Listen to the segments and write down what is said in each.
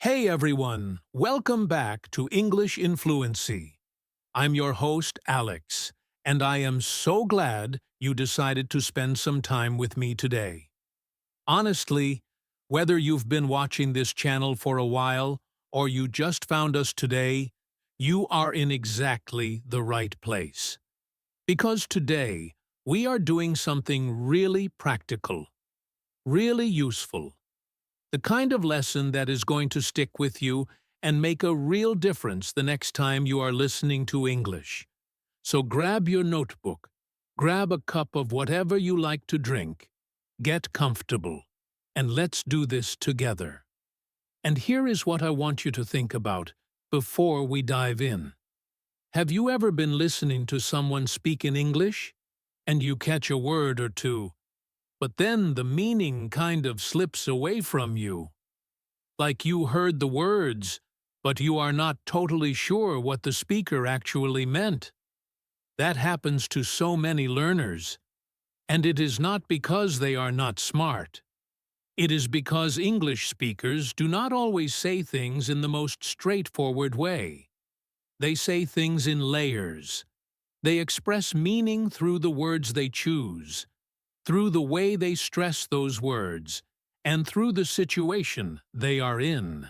Hey everyone, welcome back to English in Fluency. I'm your host, Alex, and I am so glad you decided to spend some time with me today. Honestly, whether you've been watching this channel for a while or you just found us today, you are in exactly the right place. Because today, we are doing something really practical, really useful. The kind of lesson that is going to stick with you and make a real difference the next time you are listening to English. So grab your notebook, grab a cup of whatever you like to drink, get comfortable, and let's do this together. And here is what I want you to think about before we dive in. Have you ever been listening to someone speak in English, and you catch a word or two, but then the meaning kind of slips away from you? Like you heard the words, but you are not totally sure what the speaker actually meant. That happens to so many learners. And it is not because they are not smart. It is because English speakers do not always say things in the most straightforward way. They say things in layers. They express meaning through the words they choose, through the way they stress those words, and through the situation they are in.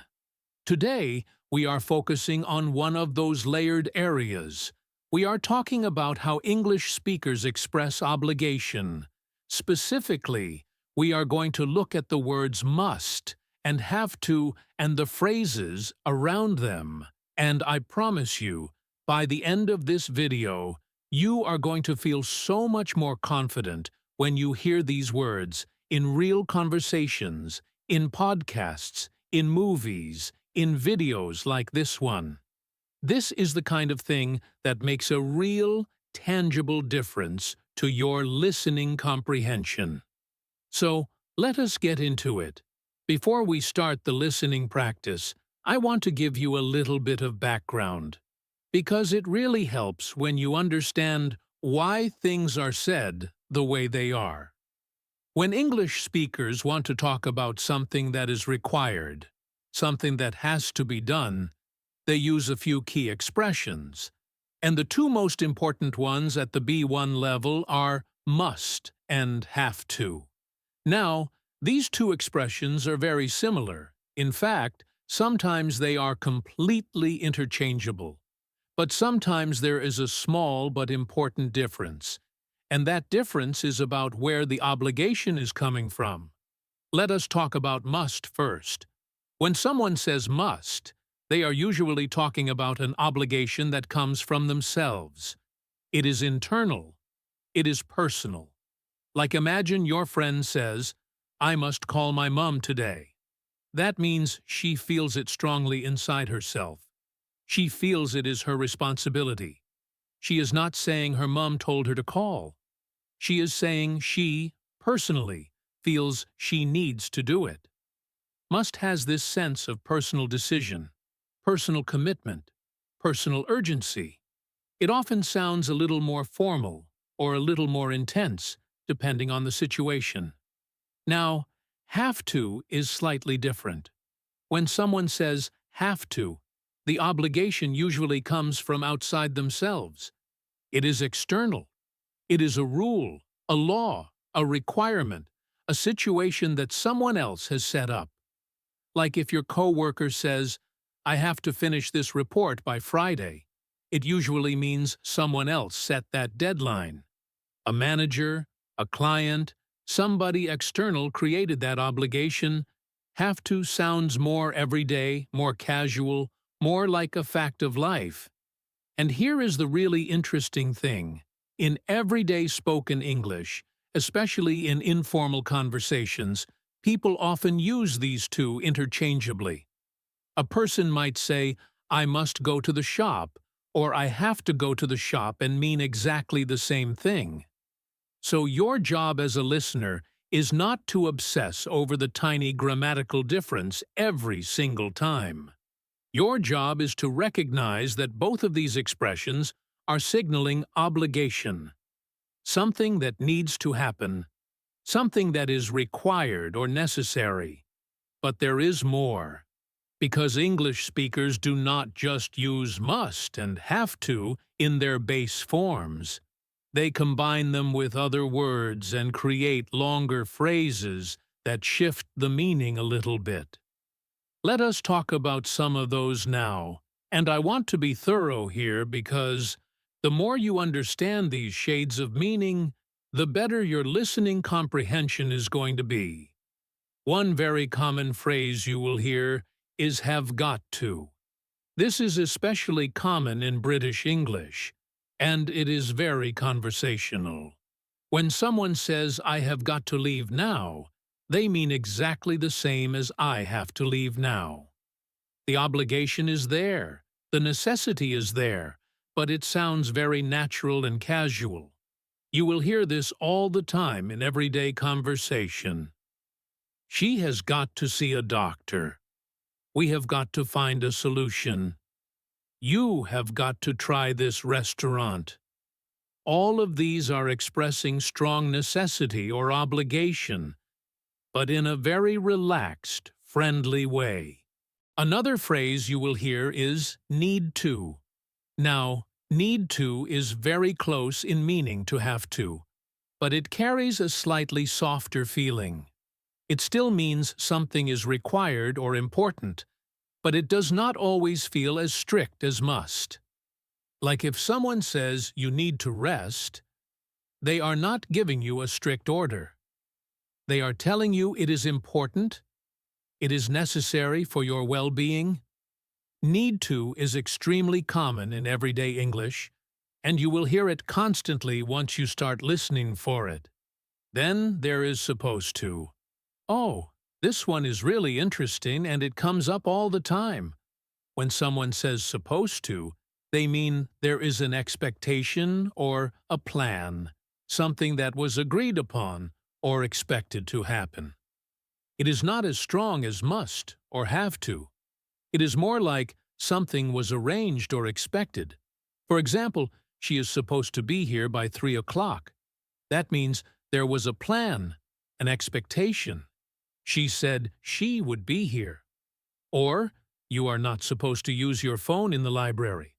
Today, we are focusing on one of those layered areas. We are talking about how English speakers express obligation. Specifically, we are going to look at the words must and have to and the phrases around them. And I promise you, by the end of this video, you are going to feel so much more confident when you hear these words in real conversations, in podcasts, in movies, in videos like this one. This is the kind of thing that makes a real, tangible difference to your listening comprehension. So, let us get into it. Before we start the listening practice, I want to give you a little bit of background, because it really helps when you understand why things are said the way they are. When English speakers want to talk about something that is required, something that has to be done, they use a few key expressions. And the two most important ones at the B1 level are must and have to. Now, these two expressions are very similar. In fact, sometimes they are completely interchangeable. But sometimes there is a small but important difference. And that difference is about where the obligation is coming from. Let us talk about must first. When someone says must, they are usually talking about an obligation that comes from themselves. It is internal. It is personal. Like imagine your friend says, "I must call my mom today." That means she feels it strongly inside herself. She feels it is her responsibility. She is not saying her mom told her to call. She is saying she, personally, feels she needs to do it. Must has this sense of personal decision, personal commitment, personal urgency. It often sounds a little more formal or a little more intense, depending on the situation. Now, have to is slightly different. When someone says have to, the obligation usually comes from outside themselves. It is external. It is a rule, a law, a requirement, a situation that someone else has set up. Like if your coworker says, "I have to finish this report by Friday," it usually means someone else set that deadline. A manager, a client, somebody external created that obligation. Have to sounds more everyday, more casual, more like a fact of life. And here is the really interesting thing. In everyday spoken English, especially in informal conversations, people often use these two interchangeably. A person might say, "I must go to the shop," or "I have to go to the shop," and mean exactly the same thing. So your job as a listener is not to obsess over the tiny grammatical difference every single time. Your job is to recognize that both of these expressions are signaling obligation, something that needs to happen, something that is required or necessary. But there is more. because English speakers do not just use must and have to in their base forms. They combine them with other words and create longer phrases that shift the meaning a little bit. Let us talk about some of those now, and I want to be thorough here because the more you understand these shades of meaning, the better your listening comprehension is going to be. One very common phrase you will hear is have got to. This is especially common in British English, and it is very conversational. When someone says, "I have got to leave now," they mean exactly the same as "I have to leave now." The obligation is there, the necessity is there, but it sounds very natural and casual. You will hear this all the time in everyday conversation. She has got to see a doctor. We have got to find a solution. You have got to try this restaurant. All of these are expressing strong necessity or obligation, but in a very relaxed, friendly way. Another phrase you will hear is need to. Now, need to is very close in meaning to have to, but it carries a slightly softer feeling. It still means something is required or important, but it does not always feel as strict as must. Like if someone says you need to rest, they are not giving you a strict order. They are telling you it is important, it is necessary for your well-being. Need to is extremely common in everyday English, and you will hear it constantly once you start listening for it. Then there is supposed to. Oh, this one is really interesting and it comes up all the time. When someone says supposed to, they mean there is an expectation or a plan, something that was agreed upon or expected to happen. It is not as strong as must or have to. It is more like something was arranged or expected. For example, she is supposed to be here by 3 o'clock. That means there was a plan, an expectation. She said she would be here. Or, you are not supposed to use your phone in the library.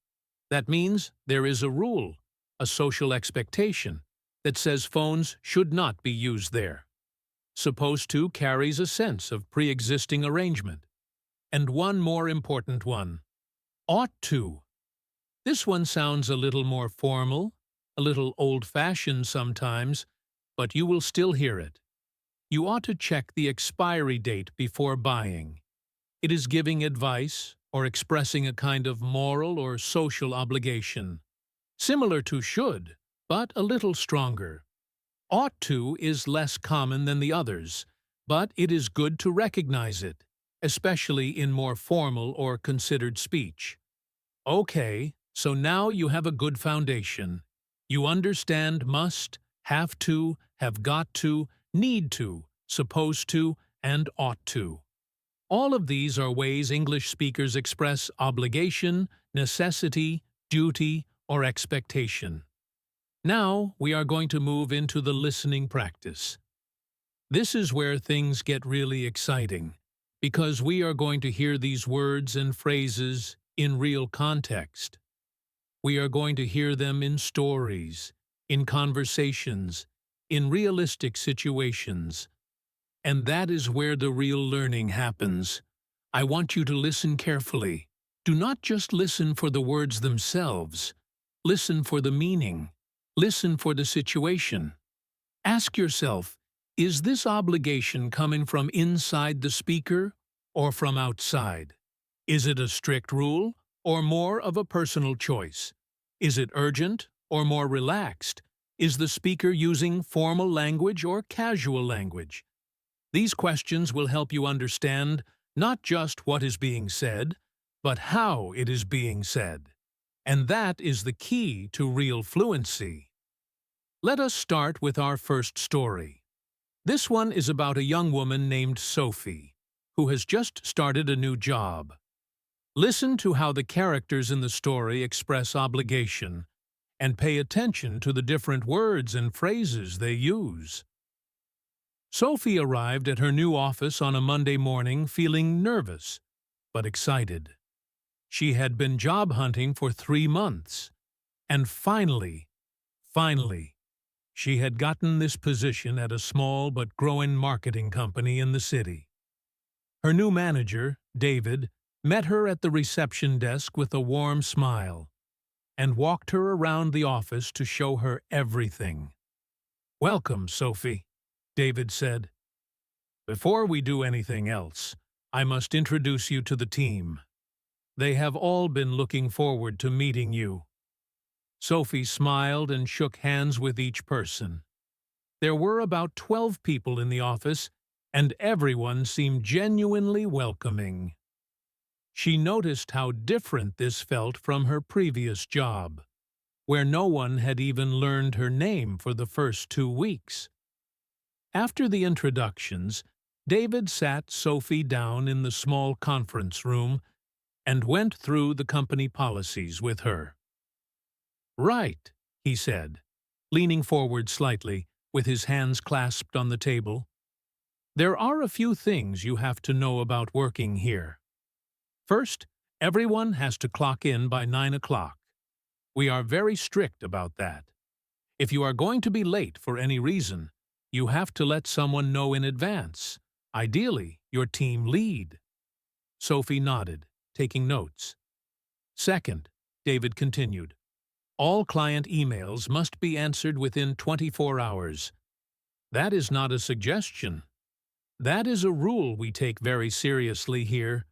That means there is a rule, a social expectation, that says phones should not be used there. Supposed to carries a sense of pre-existing arrangement. And one more important one, ought to. This one sounds a little more formal, a little old-fashioned sometimes, but you will still hear it. You ought to check the expiry date before buying. It is giving advice or expressing a kind of moral or social obligation. Similar to should, but a little stronger. Ought to is less common than the others, but it is good to recognize it, especially in more formal or considered speech. Okay, so now you have a good foundation. You understand must, have to, have got to, need to, supposed to, and ought to. All of these are ways English speakers express obligation, necessity, duty, or expectation. Now we are going to move into the listening practice. This is where things get really exciting, because we are going to hear these words and phrases in real context. We are going to hear them in stories, in conversations, in realistic situations. And that is where the real learning happens. I want you to listen carefully. Do not just listen for the words themselves. Listen for the meaning. Listen for the situation. Ask yourself, is this obligation coming from inside the speaker or from outside? Is it a strict rule or more of a personal choice? Is it urgent or more relaxed? Is the speaker using formal language or casual language? These questions will help you understand not just what is being said, but how it is being said. And that is the key to real fluency. Let us start with our first story. This one is about a young woman named Sophie, who has just started a new job. Listen to how the characters in the story express obligation, and pay attention to the different words and phrases they use. Sophie arrived at her new office on a Monday morning feeling nervous. but excited. She had been job hunting for 3 months, and finally, she had gotten this position at a small but growing marketing company in the city. Her new manager, David, met her at the reception desk with a warm smile and walked her around the office to show her everything. "Welcome, Sophie," David said. "Before we do anything else, I must introduce you to the team. They have all been looking forward to meeting you." Sophie smiled and shook hands with each person. There were about 12 people in the office, and everyone seemed genuinely welcoming. She noticed how different this felt from her previous job, where no one had even learned her name for the first 2 weeks. After the introductions, David sat Sophie down in the small conference room and went through the company policies with her. "Right," he said, leaning forward slightly, with his hands clasped on the table. "There are a few things you have to know about working here. First, everyone has to clock in by 9 o'clock. We are very strict about that. If you are going to be late for any reason, you have to let someone know in advance, ideally your team lead." Sophie nodded, taking notes. "Second," David continued, "all client emails must be answered within 24 hours. That is not a suggestion. That is a rule we take very seriously here."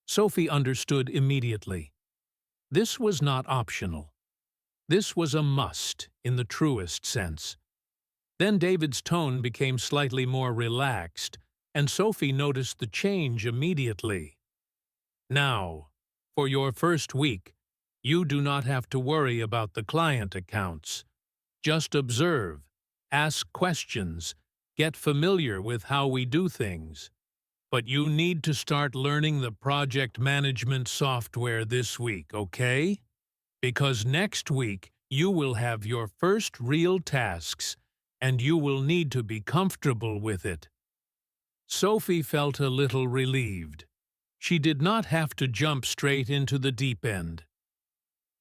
Sophie understood immediately. This was not optional. This was a must in the truest sense. Then David's tone became slightly more relaxed, and Sophie noticed the change immediately. "Now, for your first week, you do not have to worry about the client accounts. Just observe, ask questions, get familiar with how we do things. But you need to start learning the project management software this week, okay? Because next week you will have your first real tasks, and you will need to be comfortable with it." Sophie felt a little relieved. She did not have to jump straight into the deep end.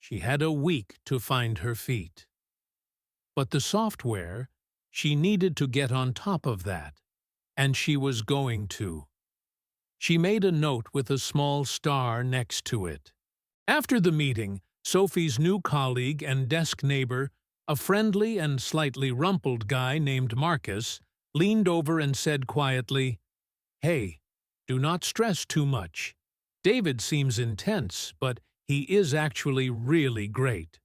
She had a week to find her feet. But the software, she needed to get on top of that, and she was going to. She made a note with a small star next to it. After the meeting, Sophie's new colleague and desk neighbor, a friendly and slightly rumpled guy named Marcus, leaned over and said quietly, "Hey, do not stress too much. David seems intense, but he is actually really great.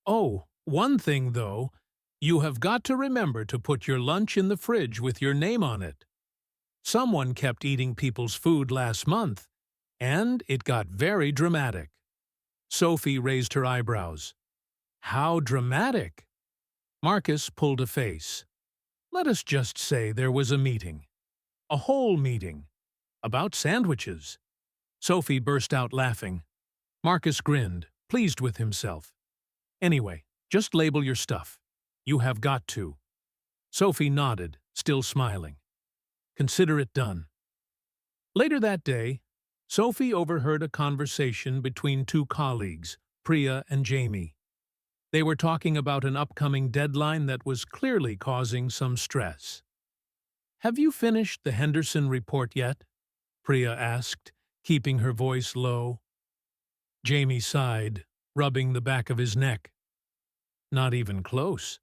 Oh, one thing though, you have got to remember to put your lunch in the fridge with your name on it. Someone kept eating people's food last month, and it got very dramatic." Sophie raised her eyebrows. "How dramatic?" Marcus pulled a face. "Let us just say there was a meeting. A whole meeting. About sandwiches." Sophie burst out laughing. Marcus grinned, pleased with himself. "Anyway, just label your stuff. You have got to." Sophie nodded, still smiling. "Consider it done." Later that day, Sophie overheard a conversation between two colleagues, Priya and Jamie. They were talking about an upcoming deadline that was clearly causing some stress. "Have you finished the Henderson report yet?" Priya asked, keeping her voice low. Jamie sighed, rubbing the back of his neck. "Not even close.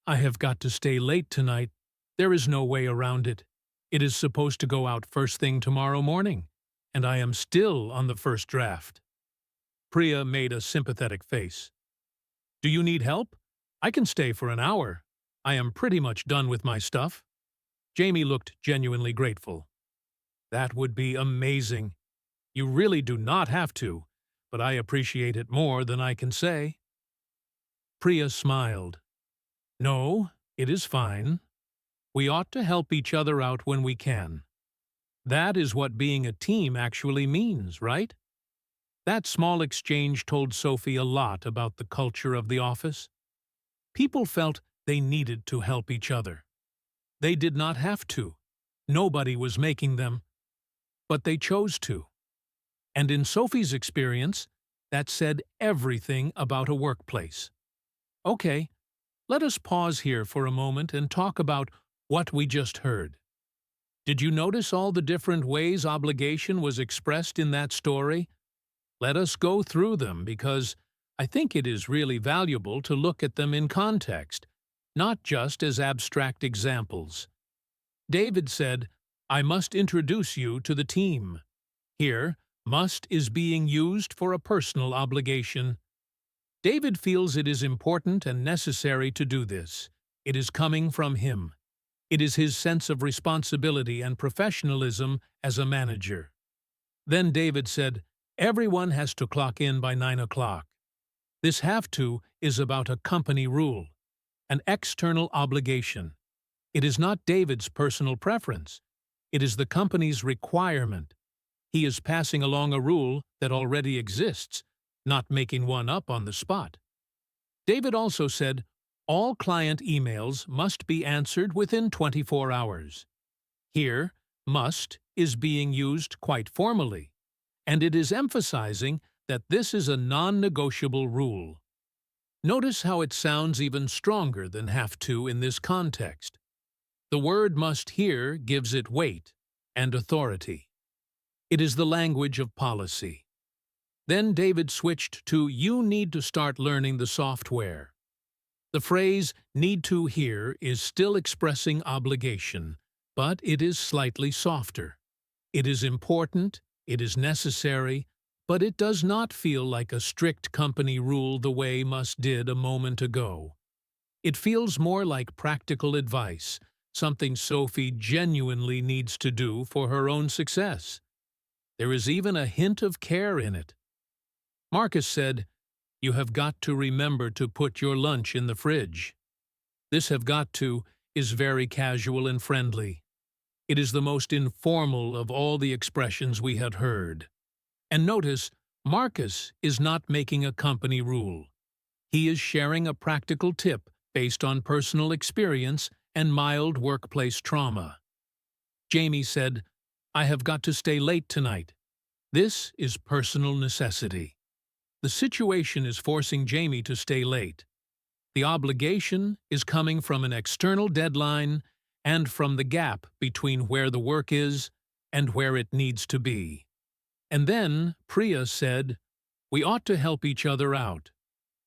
I have got to stay late tonight. There is no way around it. It is supposed to go out first thing tomorrow morning, and I am still on the first draft." Priya made a sympathetic face. "Do you need help? I can stay for an hour. I am pretty much done with my stuff." Jamie looked genuinely grateful. "That would be amazing. You really do not have to, but I appreciate it more than I can say." Priya smiled. "No, it is fine. We ought to help each other out when we can. That is what being a team actually means, right?" That small exchange told Sophie a lot about the culture of the office. People felt they needed to help each other. They did not have to. Nobody was making them. But they chose to. And in Sophie's experience, that said everything about a workplace. Okay, let us pause here for a moment and talk about what we just heard. Did you notice all the different ways obligation was expressed in that story? Let us go through them because I think it is really valuable to look at them in context, not just as abstract examples. David said, "I must introduce you to the team." Here, must is being used for a personal obligation. David feels it is important and necessary to do this. It is coming from him. It is his sense of responsibility and professionalism as a manager. Then David said, "Everyone has to clock in by 9 o'clock." This have to is about a company rule, an external obligation. It is not David's personal preference. It is the company's requirement. He is passing along a rule that already exists, not making one up on the spot. David also said, all client emails must be answered within 24 hours. Here, must is being used quite formally, and it is emphasizing that this is a non-negotiable rule. Notice how it sounds even stronger than have to in this context. The word must here gives it weight and authority. It is the language of policy. Then David switched to "you need to start learning the software." The phrase "need to" here is still expressing obligation, but it is slightly softer. It is important, it is necessary, but it does not feel like a strict company rule the way must did a moment ago. It feels more like practical advice, something Sophie genuinely needs to do for her own success. There is even a hint of care in it. Marcus said, "You have got to remember to put your lunch in the fridge." This "have got to" is very casual and friendly. It is the most informal of all the expressions we had heard. And notice, Marcus is not making a company rule. He is sharing a practical tip based on personal experience and mild workplace trauma. Jamie said, "I have got to stay late tonight." This is personal necessity. The situation is forcing Jamie to stay late. The obligation is coming from an external deadline and from the gap between where the work is and where it needs to be. And then Priya said, "We ought to help each other out."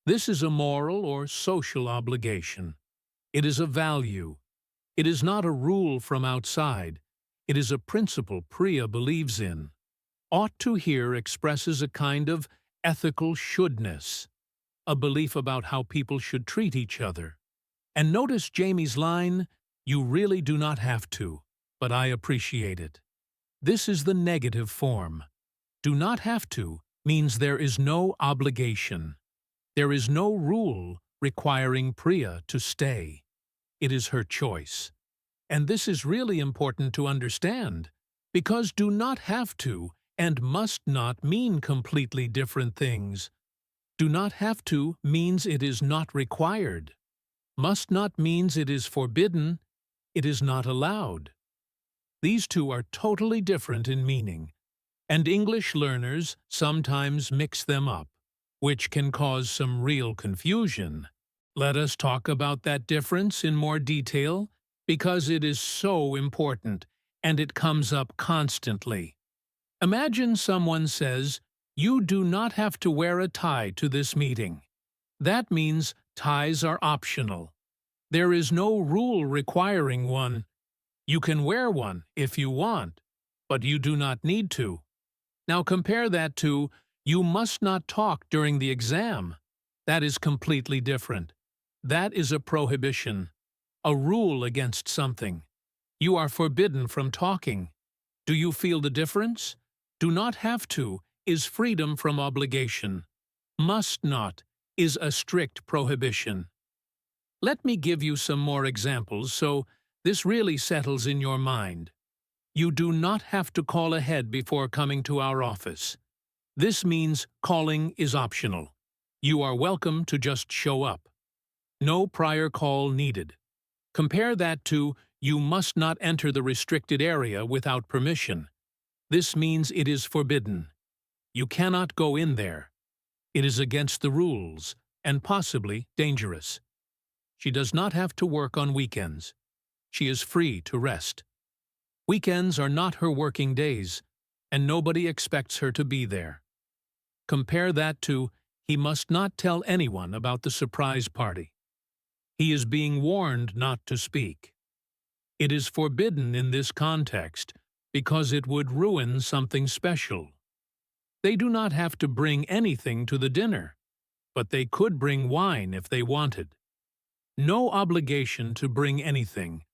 This is a moral or social obligation. It is a value. It is not a rule from outside. It is a principle Priya believes in. "Ought to" here expresses a kind of ethical shouldness, a belief about how people should treat each other. And notice Jamie's line, "You really do not have to, but I appreciate it." This is the negative form. Do not have to means there is no obligation. There is no rule requiring Priya to stay. It is her choice. And this is really important to understand, because do not have to and must not mean completely different things. Do not have to means it is not required. Must not means it is forbidden, it is not allowed. These two are totally different in meaning, and English learners sometimes mix them up, which can cause some real confusion. Let us talk about that difference in more detail, because it is so important, and it comes up constantly. Imagine someone says, "You do not have to wear a tie to this meeting." That means ties are optional. There is no rule requiring one. You can wear one if you want, but you do not need to. Now compare that to, "You must not talk during the exam." That is completely different. That is a prohibition, a rule against something. You are forbidden from talking. Do you feel the difference? Do not have to is freedom from obligation. Must not is a strict prohibition. Let me give you some more examples so this really settles in your mind. You do not have to call ahead before coming to our office. This means calling is optional. You are welcome to just show up. No prior call needed. Compare that to, "You must not enter the restricted area without permission." This means it is forbidden. You cannot go in there. It is against the rules, and possibly dangerous. She does not have to work on weekends. She is free to rest. Weekends are not her working days, and nobody expects her to be there. Compare that to, he must not tell anyone about the surprise party. He is being warned not to speak. It is forbidden in this context because it would ruin something special. They do not have to bring anything to the dinner, but they could bring wine if they wanted. No obligation to bring anything,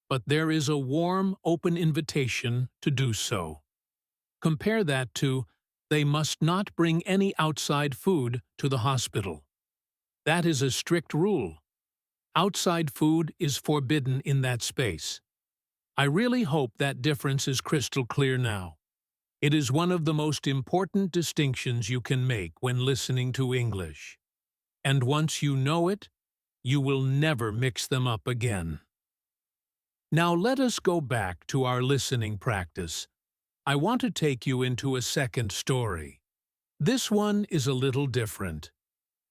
but there is a warm, open invitation to do so. Compare that to, they must not bring any outside food to the hospital. That is a strict rule. Outside food is forbidden in that space. I really hope that difference is crystal clear now. It is one of the most important distinctions you can make when listening to English. And once you know it, you will never mix them up again. Now let us go back to our listening practice. I want to take you into a second story. This one is a little different.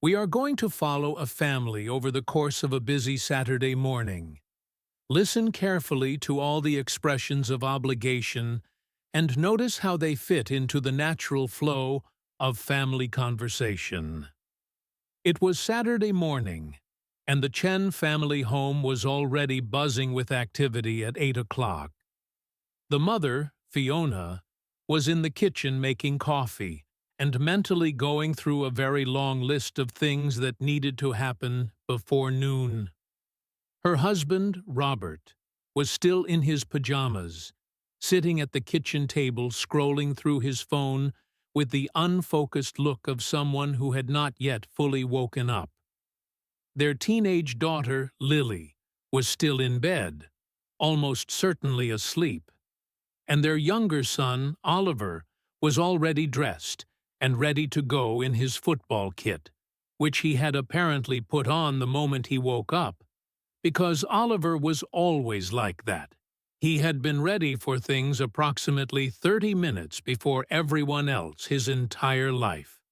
We are going to follow a family over the course of a busy Saturday morning. Listen carefully to all the expressions of obligation and notice how they fit into the natural flow of family conversation. It was Saturday morning, and the Chen family home was already buzzing with activity at 8 o'clock. The mother, Fiona, was in the kitchen making coffee and mentally going through a very long list of things that needed to happen before noon. Her husband, Robert, was still in his pajamas, sitting at the kitchen table scrolling through his phone with the unfocused look of someone who had not yet fully woken up. Their teenage daughter, Lily, was still in bed, almost certainly asleep, and their younger son, Oliver, was already dressed and ready to go in his football kit, which he had apparently put on the moment he woke up, because Oliver was always like that. He had been ready for things approximately 30 minutes before everyone else his entire life.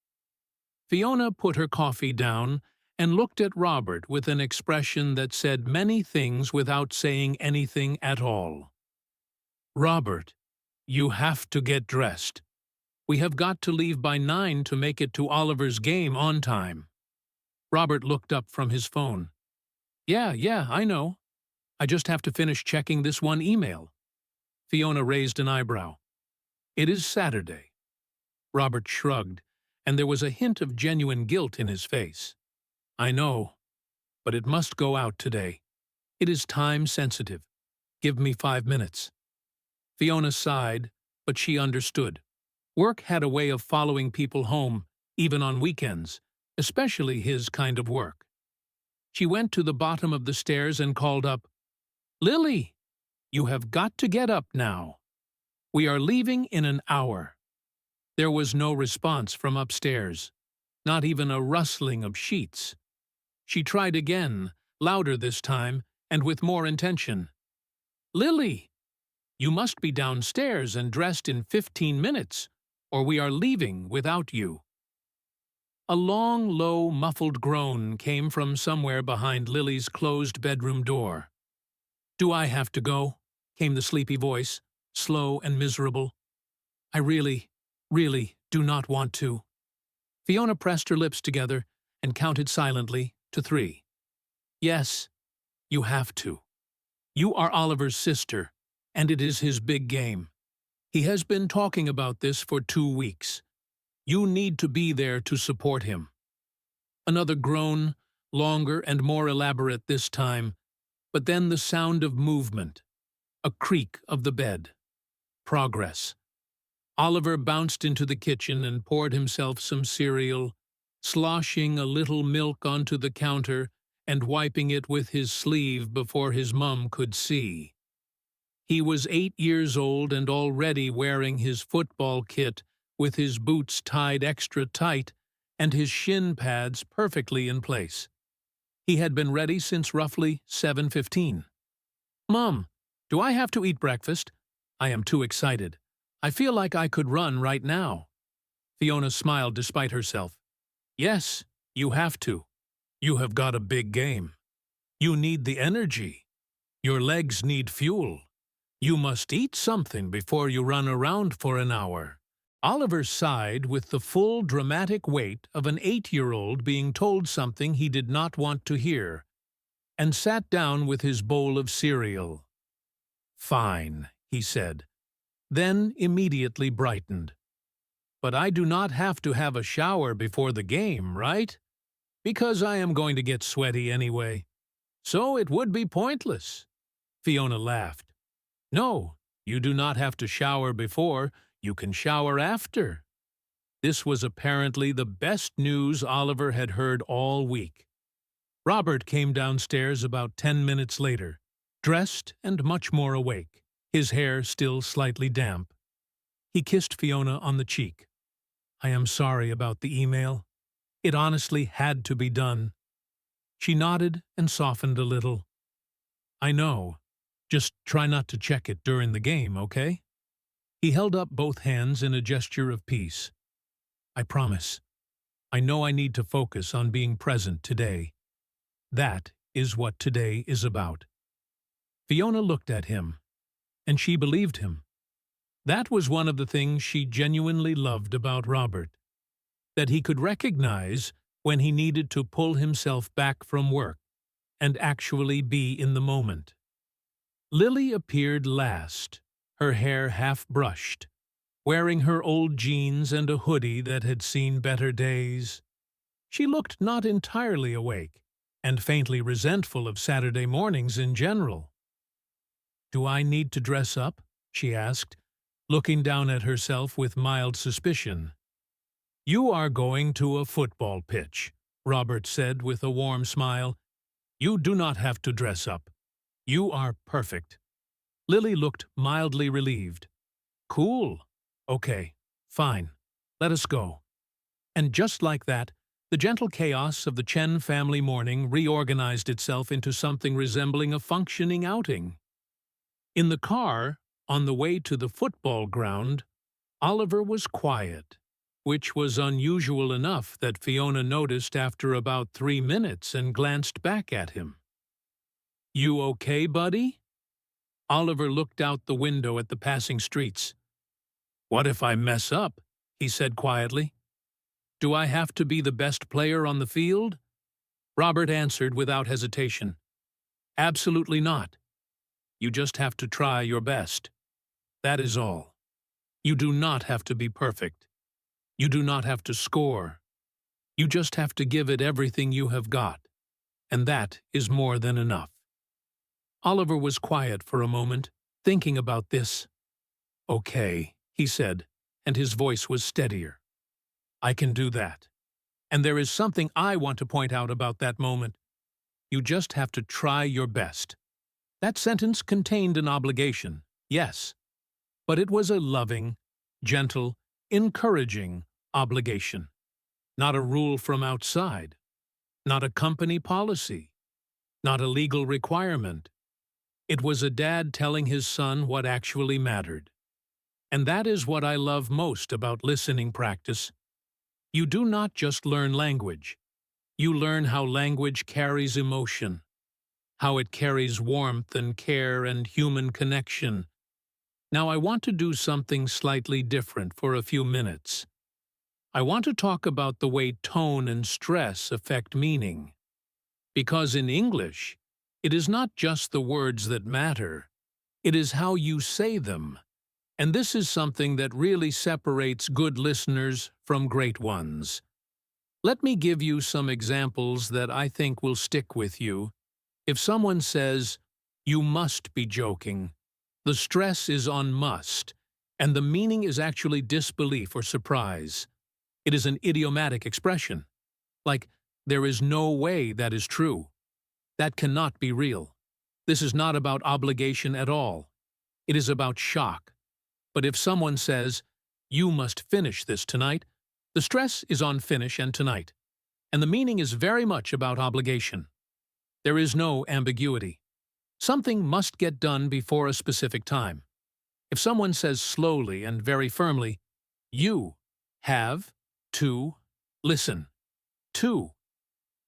Fiona put her coffee down and looked at Robert with an expression that said many things without saying anything at all. "Robert, you have to get dressed. We have got to leave by 9 to make it to Oliver's game on time." Robert looked up from his phone. Yeah, I know. I just have to finish checking this one email." Fiona raised an eyebrow. "It is Saturday." Robert shrugged, and there was a hint of genuine guilt in his face. "I know, but it must go out today. It is time-sensitive. Give me 5 minutes." Fiona sighed, but she understood. Work had a way of following people home, even on weekends, especially his kind of work. She went to the bottom of the stairs and called up, "Lily, you have got to get up now. We are leaving in an hour." There was no response from upstairs, not even a rustling of sheets. She tried again, louder this time, and with more intention. "Lily, you must be downstairs and dressed in 15 minutes, or we are leaving without you." A long, low, muffled groan came from somewhere behind Lily's closed bedroom door. "Do I have to go?" came the sleepy voice, slow and miserable. "I really do not want to." Fiona pressed her lips together and counted silently to 3. "Yes, you have to. You are Oliver's sister, and it is his big game. He has been talking about this for 2 weeks. You need to be there to support him." Another groan, longer and more elaborate this time, but then the sound of movement, a creak of the bed. Progress. Oliver bounced into the kitchen and poured himself some cereal, sloshing a little milk onto the counter and wiping it with his sleeve before his mum could see. He was 8 years old and already wearing his football kit with his boots tied extra tight and his shin pads perfectly in place. He had been ready since roughly 7:15. "Mom, do I have to eat breakfast? I am too excited. I feel like I could run right now." Fiona smiled despite herself. Yes, you have to. You have got a big game. You need the energy. Your legs need fuel. You must eat something before you run around for an hour. Oliver sighed with the full dramatic weight of an 8-year-old being told something he did not want to hear, and sat down with his bowl of cereal. Fine, he said, then immediately brightened. But I do not have to have a shower before the game, right? Because I am going to get sweaty anyway. So it would be pointless. Fiona laughed. No, you do not have to shower before, you can shower after. This was apparently the best news Oliver had heard all week. Robert came downstairs about 10 minutes later, dressed and much more awake, his hair still slightly damp. He kissed Fiona on the cheek. I am sorry about the email. It honestly had to be done. She nodded and softened a little. I know. Just try not to check it during the game, okay? He held up both hands in a gesture of peace. I promise. I know I need to focus on being present today. That is what today is about. Fiona looked at him, and she believed him. That was one of the things she genuinely loved about Robert, that he could recognize when he needed to pull himself back from work and actually be in the moment. Lily appeared last, her hair half-brushed, wearing her old jeans and a hoodie that had seen better days. She looked not entirely awake, and faintly resentful of Saturday mornings in general. Do I need to dress up? She asked, looking down at herself with mild suspicion. You are going to a football pitch, Robert said with a warm smile. You do not have to dress up. You are perfect. Lily looked mildly relieved. Cool. Okay, fine. Let us go. And just like that, the gentle chaos of the Chen family morning reorganized itself into something resembling a functioning outing. In the car, on the way to the football ground, Oliver was quiet, which was unusual enough that Fiona noticed after about 3 minutes and glanced back at him. You okay, buddy? Oliver looked out the window at the passing streets. What if I mess up? He said quietly. Do I have to be the best player on the field? Robert answered without hesitation. Absolutely not. You just have to try your best. That is all. You do not have to be perfect. You do not have to score. You just have to give it everything you have got. And that is more than enough. Oliver was quiet for a moment, thinking about this. Okay, he said, and his voice was steadier. I can do that. And there is something I want to point out about that moment. You just have to try your best. That sentence contained an obligation, yes, but it was a loving, gentle, encouraging obligation. Not a rule from outside, not a company policy, not a legal requirement. It was a dad telling his son what actually mattered. And that is what I love most about listening practice. You do not just learn language. You learn how language carries emotion, how it carries warmth and care and human connection. Now I want to do something slightly different for a few minutes. I want to talk about the way tone and stress affect meaning. Because in English, it is not just the words that matter, it is how you say them. And this is something that really separates good listeners from great ones. Let me give you some examples that I think will stick with you. If someone says, "You must be joking," the stress is on must, and the meaning is actually disbelief or surprise. It is an idiomatic expression, like, there is no way that is true. That cannot be real. This is not about obligation at all. It is about shock. But if someone says, "You must finish this tonight," the stress is on finish and tonight, and the meaning is very much about obligation. There is no ambiguity. Something must get done before a specific time. If someone says slowly and very firmly, "You Have, to, listen. To.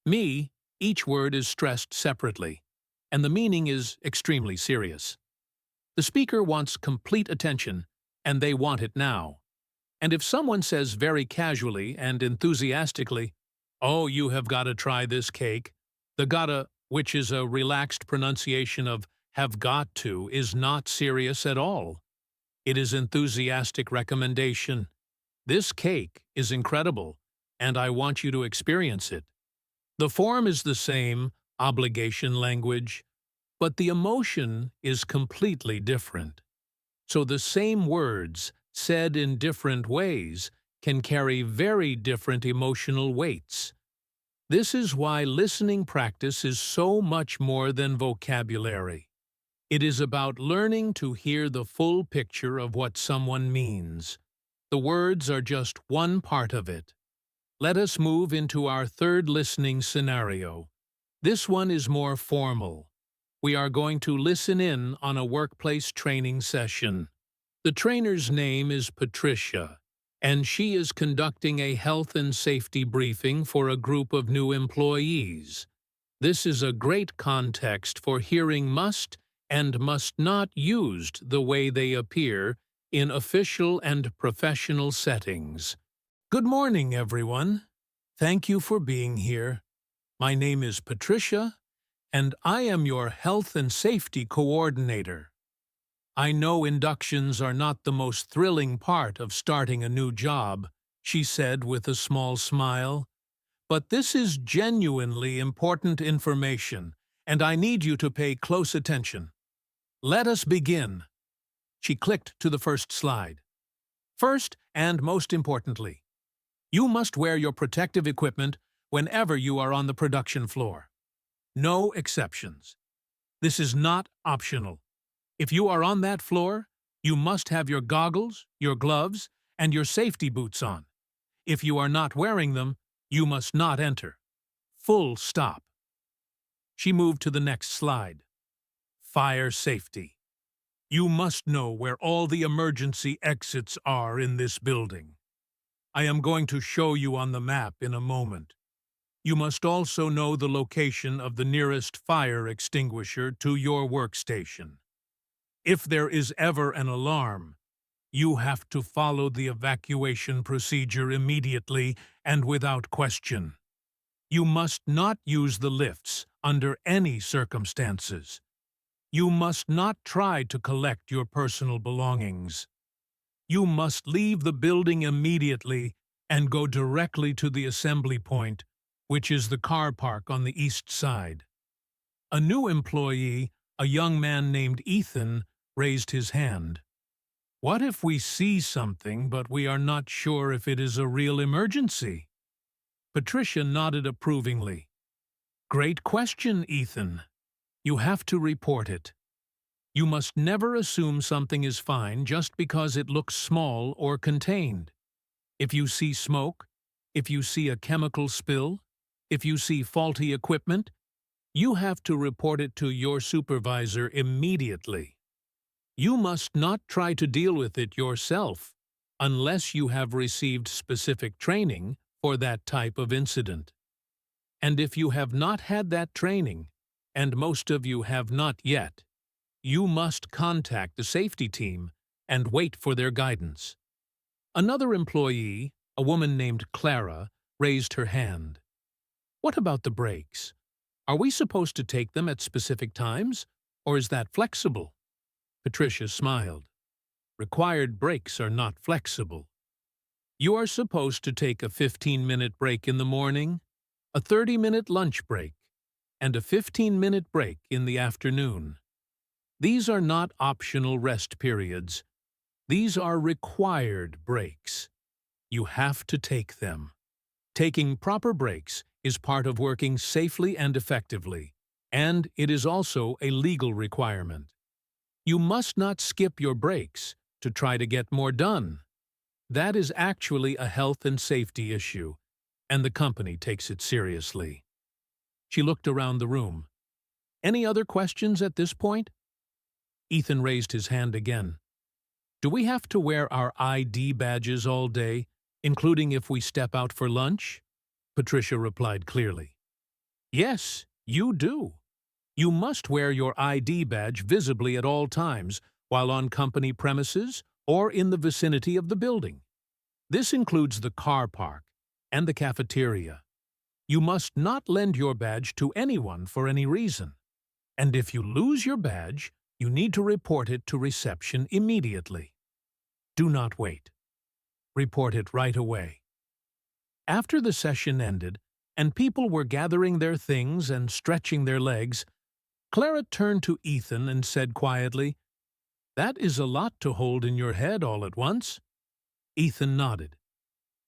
Me, each word is stressed separately, and the meaning is extremely serious. The speaker wants complete attention, and they want it now. And if someone says very casually and enthusiastically, "Oh, you have got to try this cake," the gotta, which is a relaxed pronunciation of have got to, is not serious at all. It is enthusiastic recommendation. This cake is incredible, and I want you to experience it. The form is the same, obligation language, but the emotion is completely different. So the same words, said in different ways, can carry very different emotional weights. This is why listening practice is so much more than vocabulary. It is about learning to hear the full picture of what someone means. The words are just one part of it. Let us move into our third listening scenario. This one is more formal. We are going to listen in on a workplace training session. The trainer's name is Patricia, and she is conducting a health and safety briefing for a group of new employees. This is a great context for hearing must and must not used the way they appear in official and professional settings. Good morning, everyone. Thank you for being here. My name is Patricia, and I am your health and safety coordinator. I know inductions are not the most thrilling part of starting a new job, she said with a small smile, but this is genuinely important information, and I need you to pay close attention. Let us begin. She clicked to the first slide. First, and most importantly, you must wear your protective equipment whenever you are on the production floor. No exceptions. This is not optional. If you are on that floor, you must have your goggles, your gloves, and your safety boots on. If you are not wearing them, you must not enter. Full stop. She moved to the next slide. Fire safety. You must know where all the emergency exits are in this building. I am going to show you on the map in a moment. You must also know the location of the nearest fire extinguisher to your workstation. If there is ever an alarm, you have to follow the evacuation procedure immediately and without question. You must not use the lifts under any circumstances. You must not try to collect your personal belongings. You must leave the building immediately and go directly to the assembly point, which is the car park on the east side. A new employee, a young man named Ethan, raised his hand. What if we see something but we are not sure if it is a real emergency? Patricia nodded approvingly. Great question, Ethan. You have to report it. You must never assume something is fine just because it looks small or contained. If you see smoke, if you see a chemical spill, if you see faulty equipment, you have to report it to your supervisor immediately. You must not try to deal with it yourself unless you have received specific training for that type of incident. And if you have not had that training, and most of you have not yet, you must contact the safety team and wait for their guidance. Another employee, a woman named Clara, raised her hand. What about the breaks? Are we supposed to take them at specific times, or is that flexible? Patricia smiled. Required breaks are not flexible. You are supposed to take a 15-minute break in the morning, a 30-minute lunch break, and a 15-minute break in the afternoon. These are not optional rest periods. These are required breaks. You have to take them. Taking proper breaks is part of working safely and effectively, and it is also a legal requirement. You must not skip your breaks to try to get more done. That is actually a health and safety issue, and the company takes it seriously. She looked around the room. Any other questions at this point? Ethan raised his hand again. Do we have to wear our ID badges all day, Including if we step out for lunch? Patricia replied clearly. Yes, you do. You must wear your ID badge visibly at all times while on company premises or in the vicinity of the building. This includes the car park and the cafeteria. You must not lend your badge to anyone for any reason. And if you lose your badge, you need to report it to reception immediately. Do not wait. Report it right away. After the session ended, and people were gathering their things and stretching their legs, Clara turned to Ethan and said quietly, "That is a lot to hold in your head all at once." Ethan nodded.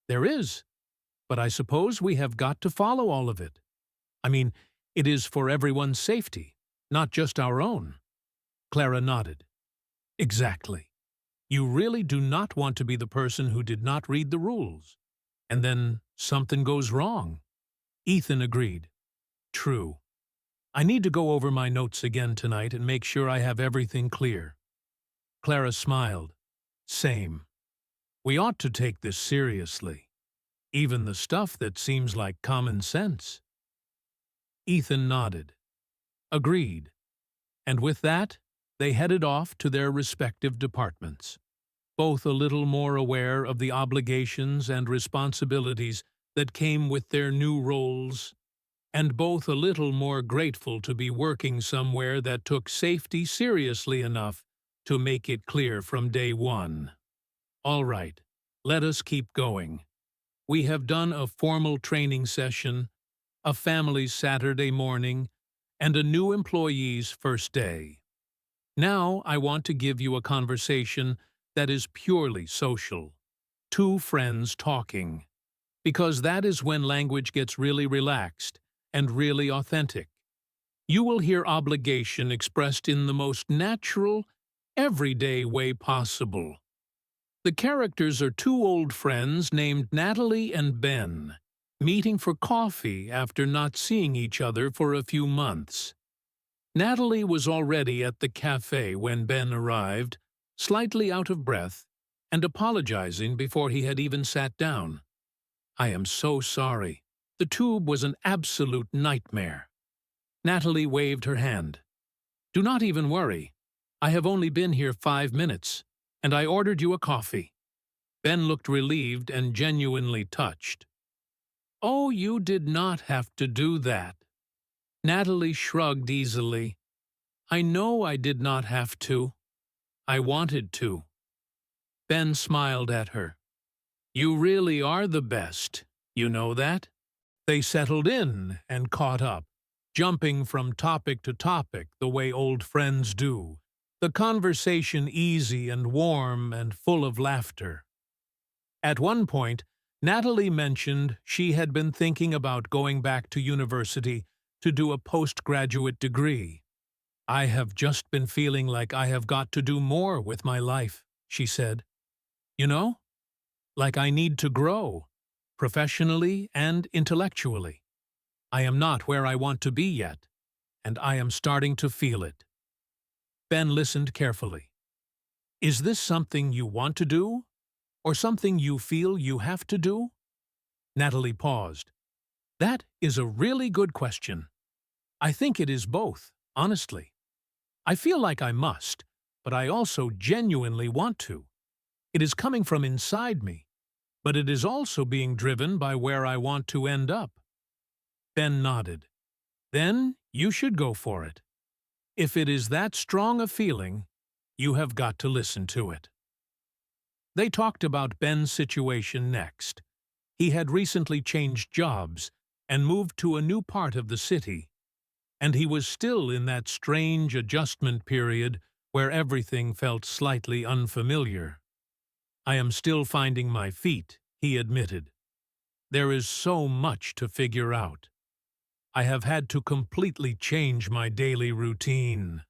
"There is, but I suppose we have got to follow all of it. I mean, it is for everyone's safety, not just our own." Clara nodded. "Exactly. You really do not want to be the person who did not read the rules. And then something goes wrong." Ethan agreed. "True. I need to go over my notes again tonight and make sure I have everything clear." Clara smiled. "Same. We ought to take this seriously. Even the stuff that seems like common sense." Ethan nodded. Agreed. And with that, they headed off to their respective departments, both a little more aware of the obligations and responsibilities that came with their new roles, and both a little more grateful to be working somewhere that took safety seriously enough to make it clear from day one. All right, let us keep going. We have done a formal training session, a family Saturday morning, and a new employee's first day. Now I want to give you a conversation that is purely social. Two friends talking. Because that is when language gets really relaxed and really authentic. You will hear obligation expressed in the most natural, everyday way possible. The characters are two old friends named Natalie and Ben, meeting for coffee after not seeing each other for a few months. Natalie was already at the cafe when Ben arrived, slightly out of breath, and apologizing before he had even sat down. "I am so sorry. The tube was an absolute nightmare." Natalie waved her hand. "Do not even worry. I have only been here 5 minutes, and I ordered you a coffee." Ben looked relieved and genuinely touched. "Oh, you did not have to do that." Natalie shrugged easily. "I know I did not have to. I wanted to." Ben smiled at her. "You really are the best. You know that?" They settled in and caught up, jumping from topic to topic the way old friends do, the conversation easy and warm and full of laughter. At one point, Natalie mentioned she had been thinking about going back to university to do a postgraduate degree. "I have just been feeling like I have got to do more with my life," she said. "You know? Like I need to grow, professionally and intellectually. I am not where I want to be yet, and I am starting to feel it." Ben listened carefully. "Is this something you want to do, or something you feel you have to do?" Natalie paused. "That is a really good question. I think it is both, honestly. I feel like I must, but I also genuinely want to. It is coming from inside me, but it is also being driven by where I want to end up." Ben nodded. "Then you should go for it. If it is that strong a feeling, you have got to listen to it." They talked about Ben's situation next. He had recently changed jobs and moved to a new part of the city, and he was still in that strange adjustment period where everything felt slightly unfamiliar. "I am still finding my feet," he admitted. "There is so much to figure out. I have had to completely change my daily routine.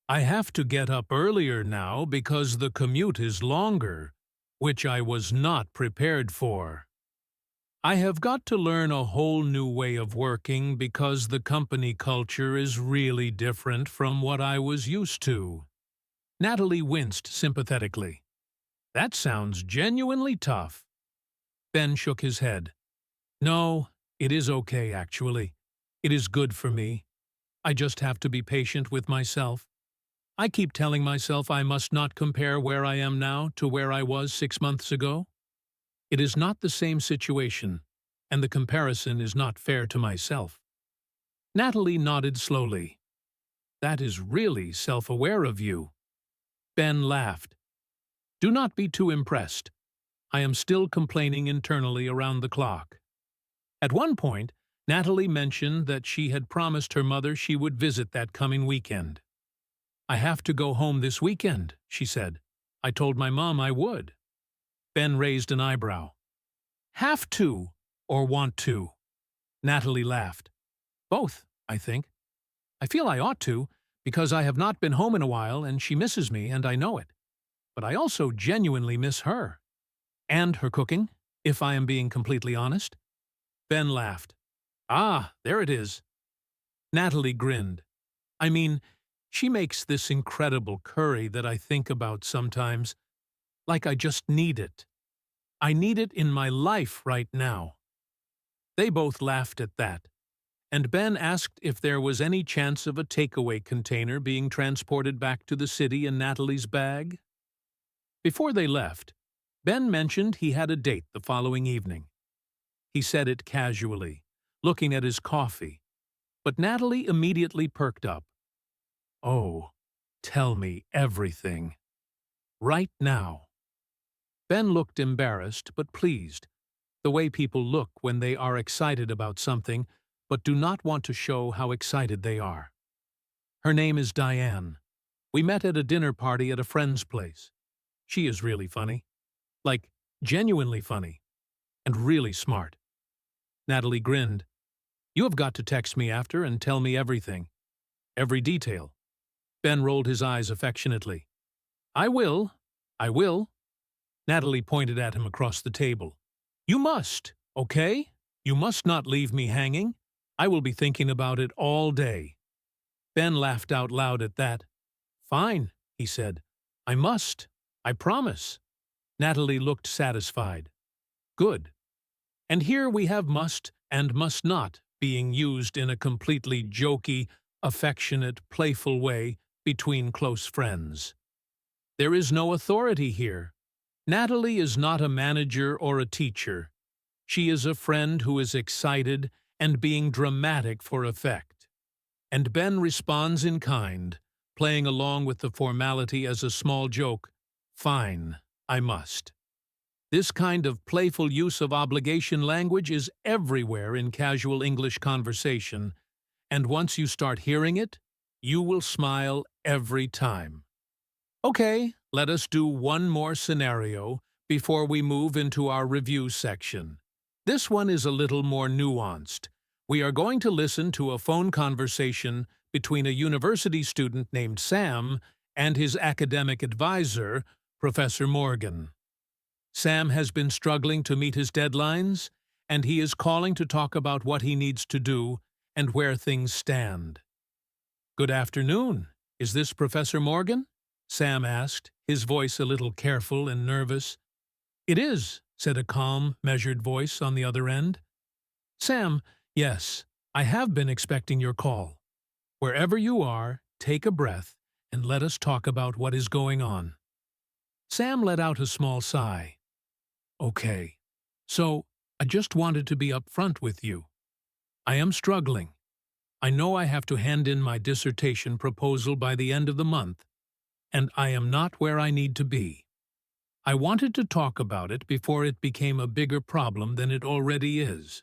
I have to get up earlier now because the commute is longer, which I was not prepared for. I have got to learn a whole new way of working because the company culture is really different from what I was used to." Natalie winced sympathetically. "That sounds genuinely tough." Ben shook his head. No, it is okay, actually. It is good for me. I just have to be patient with myself. I keep telling myself I must not compare where I am now to where I was 6 months ago. It is not the same situation, and the comparison is not fair to myself. Natalie nodded slowly. That is really self-aware of you. Ben laughed. Do not be too impressed. I am still complaining internally around the clock. At one point, Natalie mentioned that she had promised her mother she would visit that coming weekend. I have to go home this weekend, she said. I told my mom I would. Ben raised an eyebrow. Have to, or want to? Natalie laughed. Both, I think. I feel I ought to, because I have not been home in a while and she misses me and I know it. But I also genuinely miss her. And her cooking, if I am being completely honest. Ben laughed. Ah, there it is. Natalie grinned. I mean, she makes this incredible curry that I think about sometimes, like I just need it. I need it in my life right now. They both laughed at that, and Ben asked if there was any chance of a takeaway container being transported back to the city in Natalie's bag. Before they left, Ben mentioned he had a date the following evening. He said it casually, looking at his coffee, but Natalie immediately perked up. Oh, tell me everything. Right now. Ben looked embarrassed but pleased, the way people look when they are excited about something but do not want to show how excited they are. Her name is Diane. We met at a dinner party at a friend's place. She is really funny. Like, genuinely funny. And really smart. Natalie grinned. You have got to text me after and tell me everything. Every detail. Ben rolled his eyes affectionately. I will. I will. Natalie pointed at him across the table. You must, okay? You must not leave me hanging. I will be thinking about it all day. Ben laughed out loud at that. Fine, he said. I must. I promise. Natalie looked satisfied. Good. And here we have must and must not being used in a completely jokey, affectionate, playful way between close friends. There is no authority here. Natalie is not a manager or a teacher. She is a friend who is excited and being dramatic for effect. And Ben responds in kind, playing along with the formality as a small joke. Fine, I must. This kind of playful use of obligation language is everywhere in casual English conversation, and once you start hearing it, you will smile every time. Okay, let us do one more scenario before we move into our review section. This one is a little more nuanced. We are going to listen to a phone conversation between a university student named Sam and his academic advisor, Professor Morgan. Sam has been struggling to meet his deadlines, and he is calling to talk about what he needs to do and where things stand. Good afternoon. Is this Professor Morgan? Sam asked, his voice a little careful and nervous. It is, said a calm, measured voice on the other end. Sam, yes, I have been expecting your call. Wherever you are, take a breath and let us talk about what is going on. Sam let out a small sigh. Okay, so I just wanted to be upfront with you. I am struggling. I know I have to hand in my dissertation proposal by the end of the month, and I am not where I need to be. I wanted to talk about it before it became a bigger problem than it already is.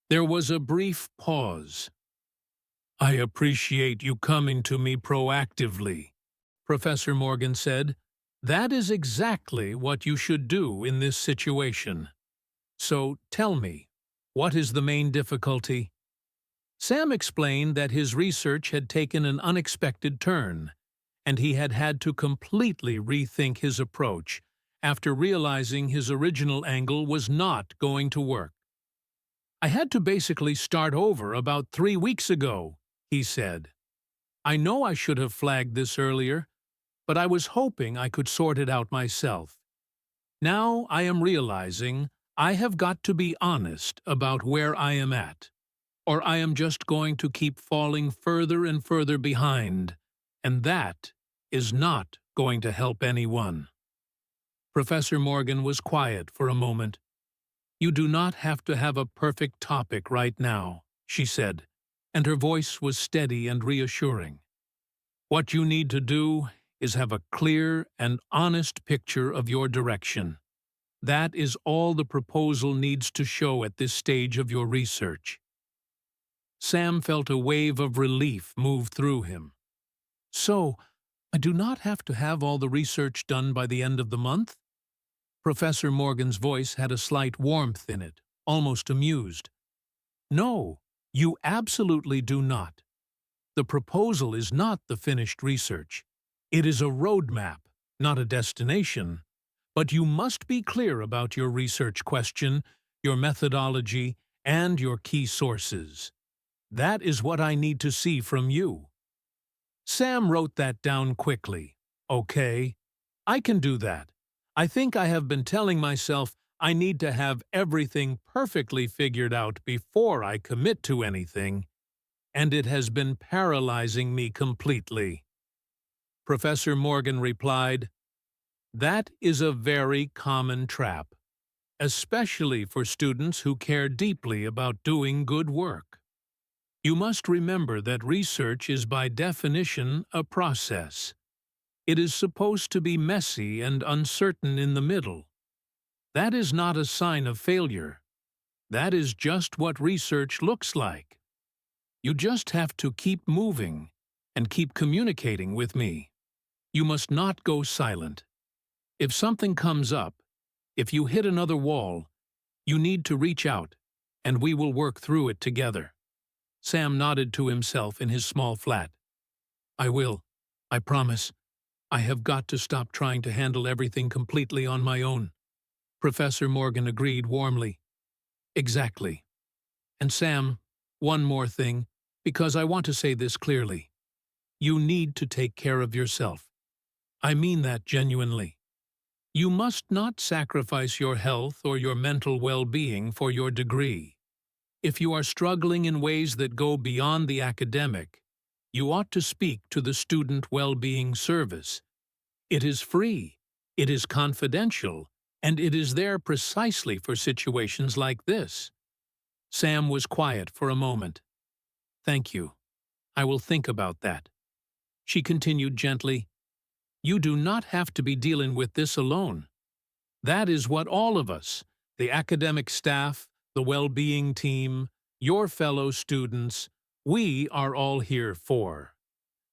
There was a brief pause. I appreciate you coming to me proactively, Professor Morgan said. That is exactly what you should do in this situation. So tell me, what is the main difficulty? Sam explained that his research had taken an unexpected turn, and he had had to completely rethink his approach after realizing his original angle was not going to work. I had to basically start over about 3 weeks ago, he said. I know I should have flagged this earlier, but I was hoping I could sort it out myself. Now I am realizing I have got to be honest about where I am at, or I am just going to keep falling further and further behind, and that is not going to help anyone." Professor Morgan was quiet for a moment. "You do not have to have a perfect topic right now," she said, and her voice was steady and reassuring. "What you need to do is have a clear and honest picture of your direction. That is all the proposal needs to show at this stage of your research." Sam felt a wave of relief move through him. "So, I do not have to have all the research done by the end of the month?" Professor Morgan's voice had a slight warmth in it, almost amused. "No, you absolutely do not. The proposal is not the finished research. It is a roadmap, not a destination. But you must be clear about your research question, your methodology, and your key sources. That is what I need to see from you." Sam wrote that down quickly. "Okay, I can do that. I think I have been telling myself I need to have everything perfectly figured out before I commit to anything, and it has been paralyzing me completely." Professor Morgan replied, "That is a very common trap, especially for students who care deeply about doing good work. You must remember that research is by definition a process. It is supposed to be messy and uncertain in the middle. That is not a sign of failure. That is just what research looks like. You just have to keep moving and keep communicating with me. You must not go silent. If something comes up, if you hit another wall, you need to reach out, and we will work through it together." Sam nodded to himself in his small flat. "I will. I promise. I have got to stop trying to handle everything completely on my own." Professor Morgan agreed warmly. "Exactly. And Sam, one more thing, because I want to say this clearly. You need to take care of yourself. I mean that genuinely. You must not sacrifice your health or your mental well-being for your degree. If you are struggling in ways that go beyond the academic, you ought to speak to the Student Well-Being Service. It is free, it is confidential, and it is there precisely for situations like this." Sam was quiet for a moment. "Thank you. I will think about that." She continued gently, "You do not have to be dealing with this alone. That is what all of us, the academic staff, the well-being team, your fellow students, we are all here for.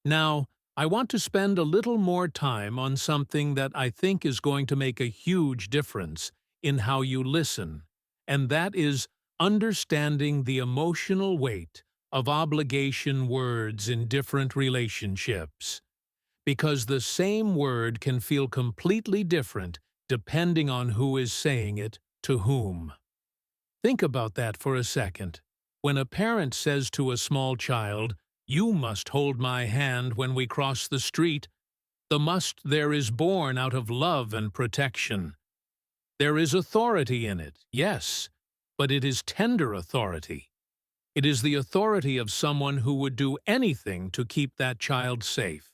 Now, I want to spend a little more time on something that I think is going to make a huge difference in how you listen, and that is understanding the emotional weight of obligation words in different relationships. Because the same word can feel completely different depending on who is saying it to whom. Think about that for a second. When a parent says to a small child, "You must hold my hand when we cross the street," the must there is born out of love and protection. There is authority in it, yes, but it is tender authority. It is the authority of someone who would do anything to keep that child safe.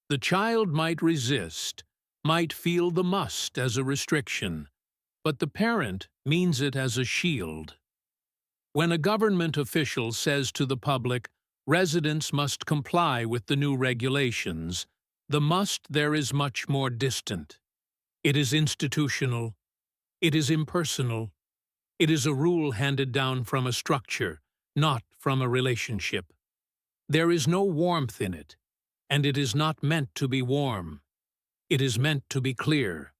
The child might resist, might feel the must as a restriction, but the parent means it as a shield. When a government official says to the public, "Residents must comply with the new regulations," the must there is much more distant. It is institutional. It is impersonal. It is a rule handed down from a structure, not from a relationship. There is no warmth in it, and it is not meant to be warm. It is meant to be clear.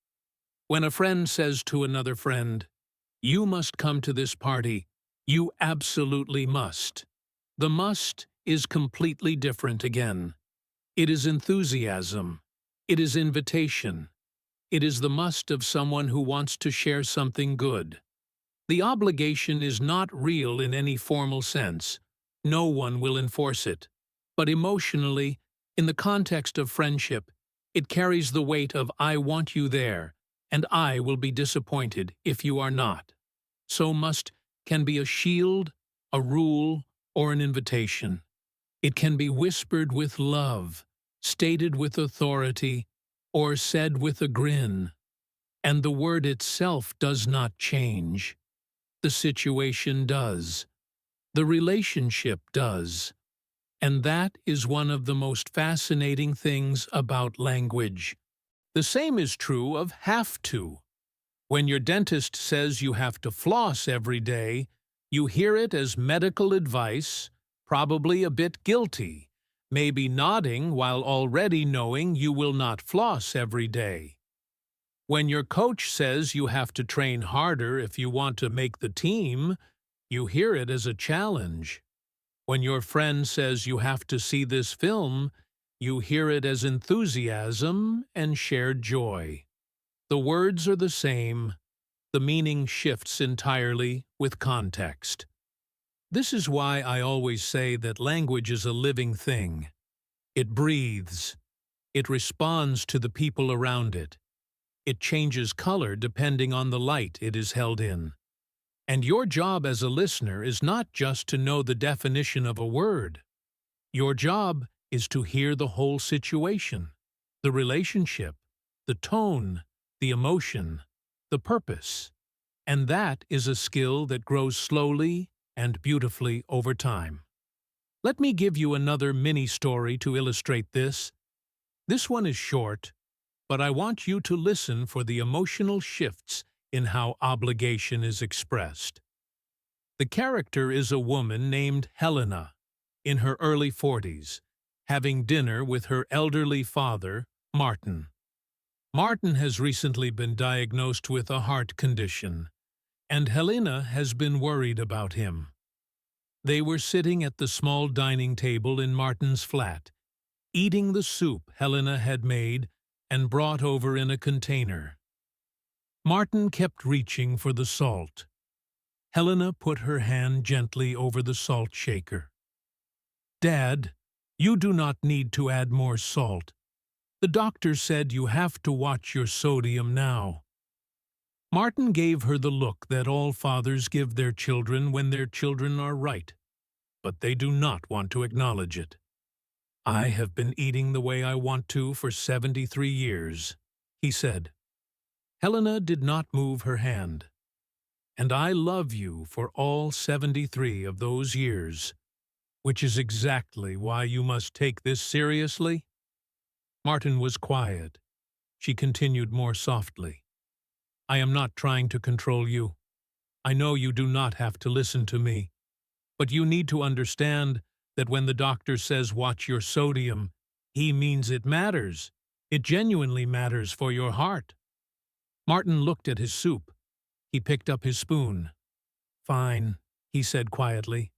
When a friend says to another friend, "You must come to this party," you absolutely must. The must is completely different again. It is enthusiasm. It is invitation. It is the must of someone who wants to share something good. The obligation is not real in any formal sense. No one will enforce it. But emotionally, in the context of friendship, it carries the weight of "I want you there, and I will be disappointed if you are not." So must can be a shield, a rule, or an invitation. It can be whispered with love, stated with authority, or said with a grin. And the word itself does not change. The situation does. The relationship does. And that is one of the most fascinating things about language. The same is true of have to. When your dentist says you have to floss every day, you hear it as medical advice, probably a bit guilty, maybe nodding while already knowing you will not floss every day. When your coach says you have to train harder if you want to make the team, you hear it as a challenge. When your friend says you have to see this film, you hear it as enthusiasm and shared joy. The words are the same, the meaning shifts entirely with context. This is why I always say that language is a living thing. It breathes. It responds to the people around it. It changes color depending on the light it is held in. And your job as a listener is not just to know the definition of a word. Your job is to hear the whole situation, the relationship, the tone, the emotion, the purpose. And that is a skill that grows slowly and beautifully over time. Let me give you another mini story to illustrate this. This one is short, but I want you to listen for the emotional shifts in how obligation is expressed. The character is a woman named Helena, in her early 40s, having dinner with her elderly father, Martin. Martin has recently been diagnosed with a heart condition, and Helena has been worried about him. They were sitting at the small dining table in Martin's flat, eating the soup Helena had made and brought over in a container. Martin kept reaching for the salt. Helena put her hand gently over the salt shaker. "Dad, you do not need to add more salt. The doctor said you have to watch your sodium now." Martin gave her the look that all fathers give their children when their children are right, but they do not want to acknowledge it. "I have been eating the way I want to for 73 years, he said. Helena did not move her hand. "And I love you for all 73 of those years, which is exactly why you must take this seriously." Martin was quiet. She continued more softly. "I am not trying to control you. I know you do not have to listen to me. But you need to understand that when the doctor says watch your sodium, he means it matters. It genuinely matters for your heart." Martin looked at his soup. He picked up his spoon. "Fine," he said quietly.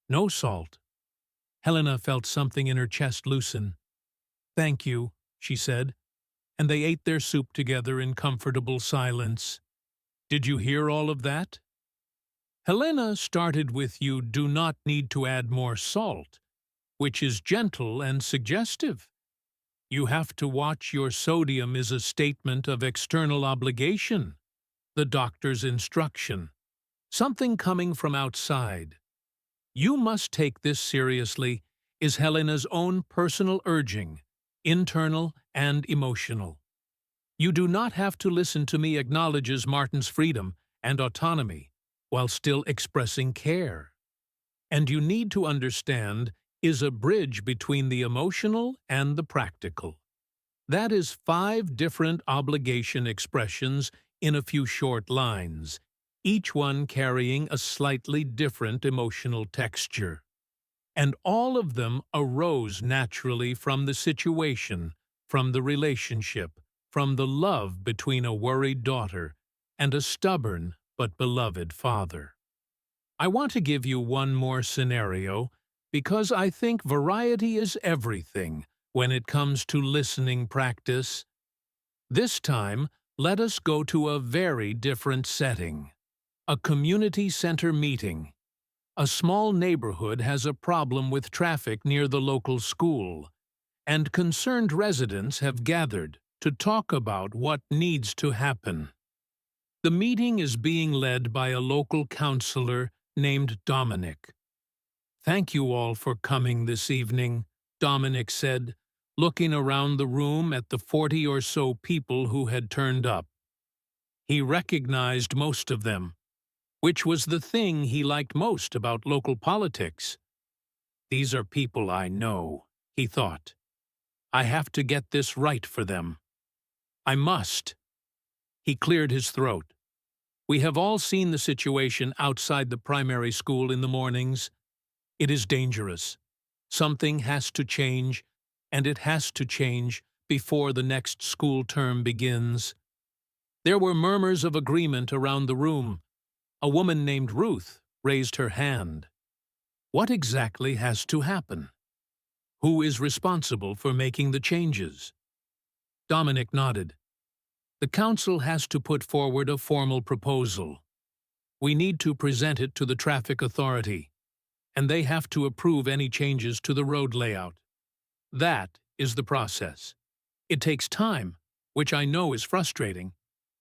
"No salt." Helena felt something in her chest loosen. "Thank you," she said, and they ate their soup together in comfortable silence. Did you hear all of that? Helena started with "you do not need to add more salt," which is gentle and suggestive. "You have to watch your sodium" is a statement of external obligation, the doctor's instruction, something coming from outside. "You must take this seriously" is Helena's own personal urging, internal and emotional. "You do not have to listen to me" acknowledges Martin's freedom and autonomy, while still expressing care. "And you need to understand" is a bridge between the emotional and the practical. That is 5 different obligation expressions in a few short lines, each one carrying a slightly different emotional texture. And all of them arose naturally from the situation, from the relationship, from the love between a worried daughter and a stubborn but beloved father. I want to give you one more scenario because I think variety is everything when it comes to listening practice. This time, let us go to a very different setting. A community center meeting. A small neighborhood has a problem with traffic near the local school, and concerned residents have gathered to talk about what needs to happen. The meeting is being led by a local counselor named Dominic. "Thank you all for coming this evening," Dominic said, looking around the room at the 40 or so people who had turned up. He recognized most of them, which was the thing he liked most about local politics. "These are people I know," he thought. "I have to get this right for them. I must." He cleared his throat. "We have all seen the situation outside the primary school in the mornings. It is dangerous. Something has to change, and it has to change before the next school term begins." There were murmurs of agreement around the room. A woman named Ruth raised her hand. "What exactly has to happen? Who is responsible for making the changes?" Dominic nodded. "The council has to put forward a formal proposal. We need to present it to the traffic authority, and they have to approve any changes to the road layout. That is the process. It takes time, which I know is frustrating,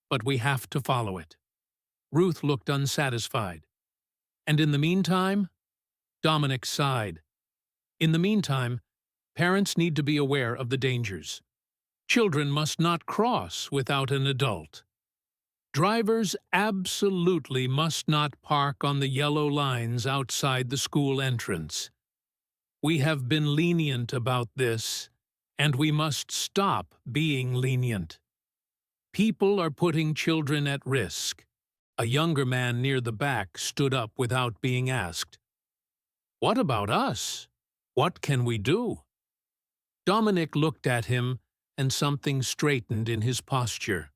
but we have to follow it." Ruth looked unsatisfied. "And in the meantime?" Dominic sighed. "In the meantime, parents need to be aware of the dangers. Children must not cross without an adult. Drivers absolutely must not park on the yellow lines outside the school entrance. We have been lenient about this, and we must stop being lenient. People are putting children at risk." A younger man near the back stood up without being asked. "What about us? What can we do?" Dominic looked at him, and something straightened in his posture.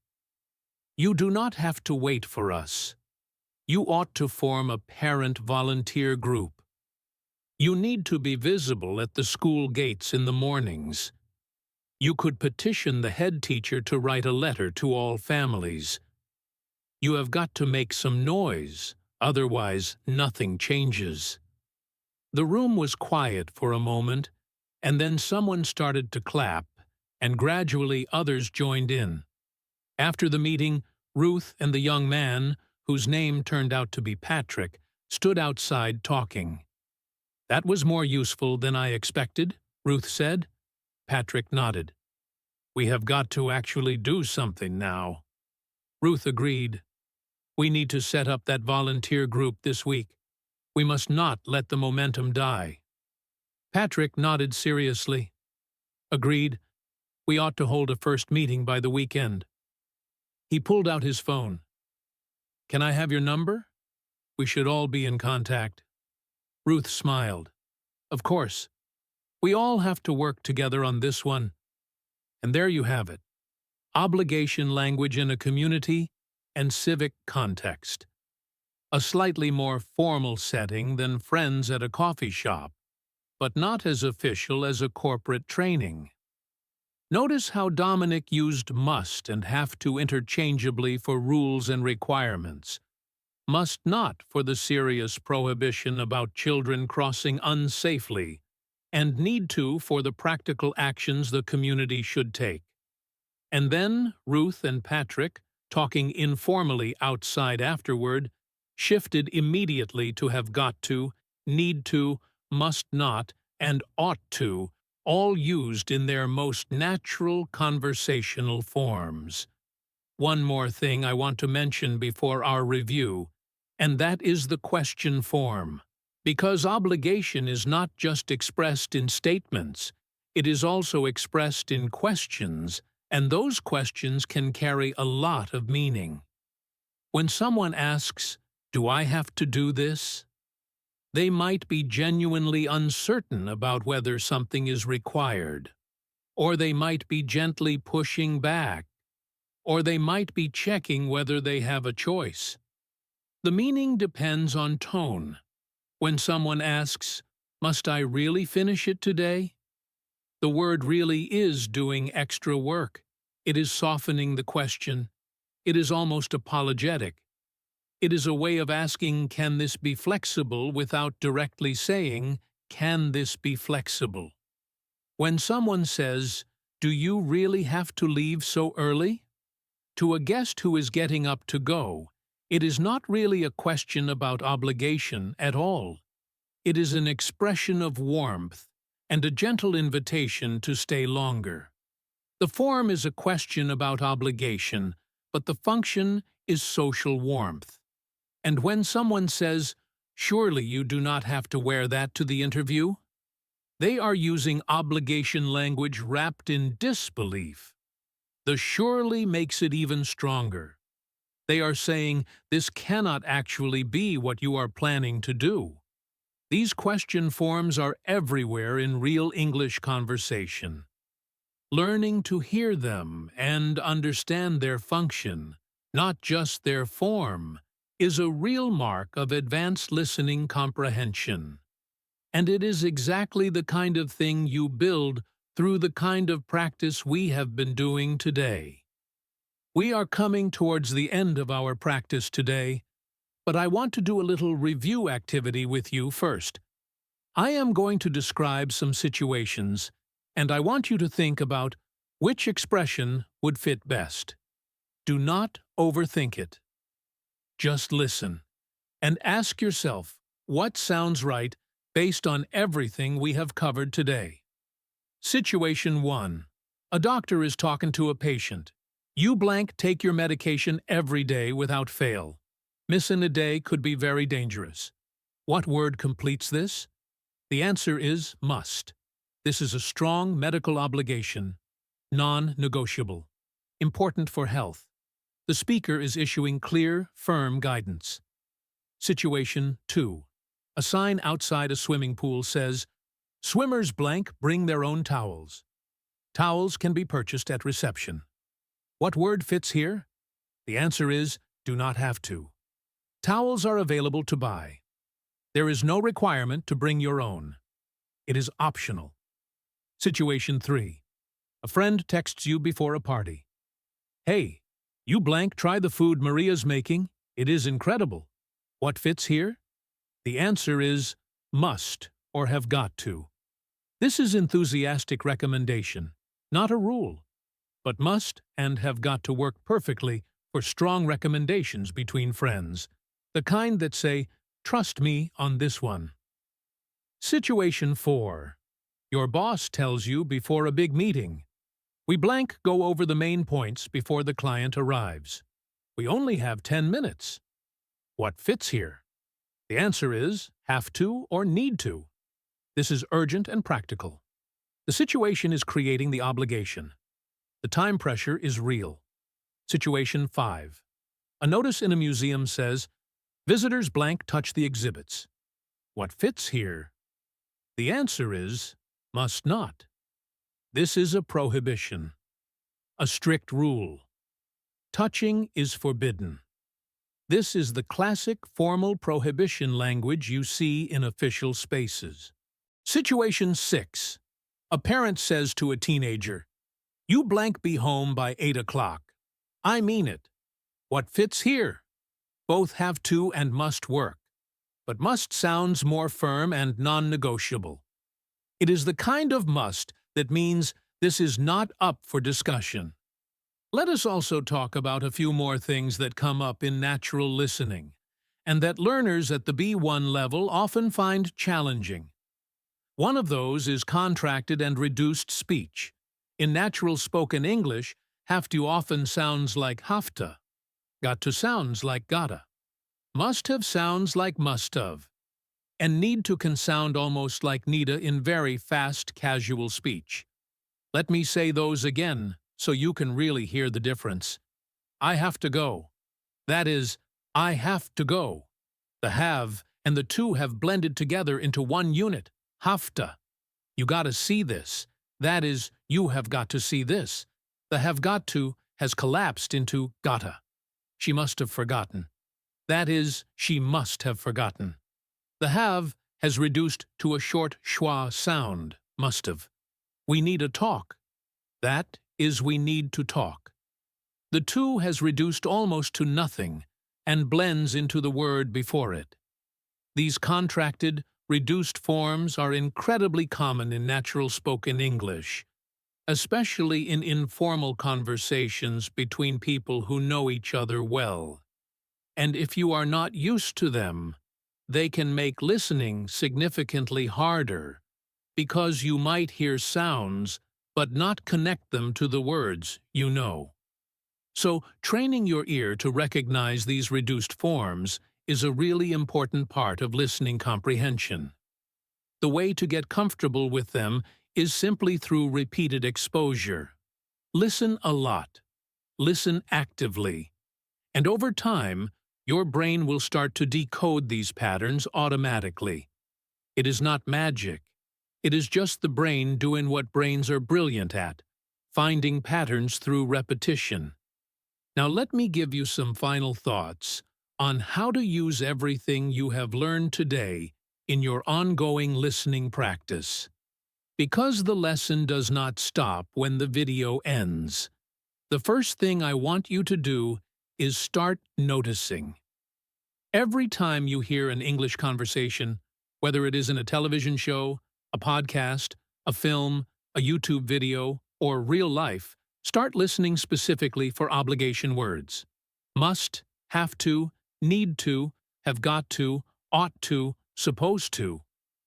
"You do not have to wait for us. You ought to form a parent volunteer group. You need to be visible at the school gates in the mornings. You could petition the head teacher to write a letter to all families. You have got to make some noise, otherwise nothing changes." The room was quiet for a moment, and then someone started to clap, and gradually others joined in. After the meeting, Ruth and the young man, whose name turned out to be Patrick, stood outside talking. "That was more useful than I expected," Ruth said. Patrick nodded. "We have got to actually do something now." Ruth agreed. "We need to set up that volunteer group this week. We must not let the momentum die." Patrick nodded seriously. "Agreed. We ought to hold a first meeting by the weekend." He pulled out his phone. "Can I have your number? We should all be in contact." Ruth smiled. "Of course. We all have to work together on this one." And there you have it. Obligation language in a community and civic context. A slightly more formal setting than friends at a coffee shop, but not as official as a corporate training. Notice how Dominic used must and have to interchangeably for rules and requirements. Must not for the serious prohibition about children crossing unsafely, and need to for the practical actions the community should take. And then Ruth and Patrick, talking informally outside afterward, shifted immediately to have got to, need to, must not, and ought to, all used in their most natural conversational forms. One more thing I want to mention before our review, and that is the question form. Because obligation is not just expressed in statements, it is also expressed in questions, and those questions can carry a lot of meaning. When someone asks, "Do I have to do this?" they might be genuinely uncertain about whether something is required, or they might be gently pushing back, or they might be checking whether they have a choice. The meaning depends on tone. When someone asks, "Must I really finish it today?" the word really is doing extra work. It is softening the question. It is almost apologetic. It is a way of asking, "Can this be flexible?" without directly saying, "Can this be flexible?" When someone says, "Do you really have to leave so early?" To a guest who is getting up to go, it is not really a question about obligation at all. It is an expression of warmth and a gentle invitation to stay longer. The form is a question about obligation, but the function is social warmth. And when someone says, "Surely you do not have to wear that to the interview," they are using obligation language wrapped in disbelief. The surely makes it even stronger. They are saying this cannot actually be what you are planning to do. These question forms are everywhere in real English conversation. Learning to hear them and understand their function, not just their form, is a real mark of advanced listening comprehension. And it is exactly the kind of thing you build through the kind of practice we have been doing today. We are coming towards the end of our practice today, but I want to do a little review activity with you first. I am going to describe some situations, and I want you to think about which expression would fit best. Do not overthink it. Just listen, and ask yourself what sounds right based on everything we have covered today. Situation 1. A doctor is talking to a patient. You blank take your medication every day without fail. Missing a day could be very dangerous. What word completes this? The answer is must. This is a strong medical obligation, non-negotiable, important for health. The speaker is issuing clear, firm guidance. Situation 2. A sign outside a swimming pool says, "Swimmers blank bring their own towels." Towels can be purchased at reception. What word fits here? The answer is do not have to. Towels are available to buy. There is no requirement to bring your own. It is optional. Situation 3. A friend texts you before a party. "Hey, you blank try the food Maria's making. It is incredible." What fits here? The answer is must or have got to. This is enthusiastic recommendation, not a rule, but must and have got to work perfectly for strong recommendations between friends, the kind that say, "Trust me on this one." Situation 4. Your boss tells you before a big meeting, "We blank go over the main points before the client arrives. We only have 10 minutes. What fits here? The answer is have to or need to. This is urgent and practical. The situation is creating the obligation. The time pressure is real. Situation 5. A notice in a museum says, "Visitors blank touch the exhibits." What fits here? The answer is must not. This is a prohibition, a strict rule. Touching is forbidden. This is the classic formal prohibition language you see in official spaces. Situation 6. A parent says to a teenager, "You blank be home by 8 o'clock. I mean it." What fits here? Both have to and must work, but must sounds more firm and non-negotiable. It is the kind of must that means this is not up for discussion. Let us also talk about a few more things that come up in natural listening, and that learners at the B1 level often find challenging. One of those is contracted and reduced speech. In natural spoken English, have to often sounds like have to. Got to sounds like gotta. Must have sounds like must have. And need to can sound almost like needa in very fast, casual speech. Let me say those again, so you can really hear the difference. I have to go. That is, I have to go. The have and the to have blended together into one unit, have to. You gotta see this. That is, you have got to see this. The have got to has collapsed into gotta. She must have forgotten. That is, she must have forgotten. The have has reduced to a short schwa sound, must have. We need a talk. That is, we need to talk. The to has reduced almost to nothing and blends into the word before it. These contracted, reduced forms are incredibly common in natural spoken English. especially in informal conversations between people who know each other well. And if you are not used to them, they can make listening significantly harder because you might hear sounds but not connect them to the words you know. So, training your ear to recognize these reduced forms is a really important part of listening comprehension. The way to get comfortable with them is simply through repeated exposure. Listen a lot. Listen actively. And over time, your brain will start to decode these patterns automatically. It is not magic. It is just the brain doing what brains are brilliant at, finding patterns through repetition. Now let me give you some final thoughts on how to use everything you have learned today in your ongoing listening practice. Because the lesson does not stop when the video ends, the first thing I want you to do is start noticing. Every time you hear an English conversation, whether it is in a television show, a podcast, a film, a YouTube video, or real life, start listening specifically for obligation words. Must, have to, need to, have got to, ought to, supposed to.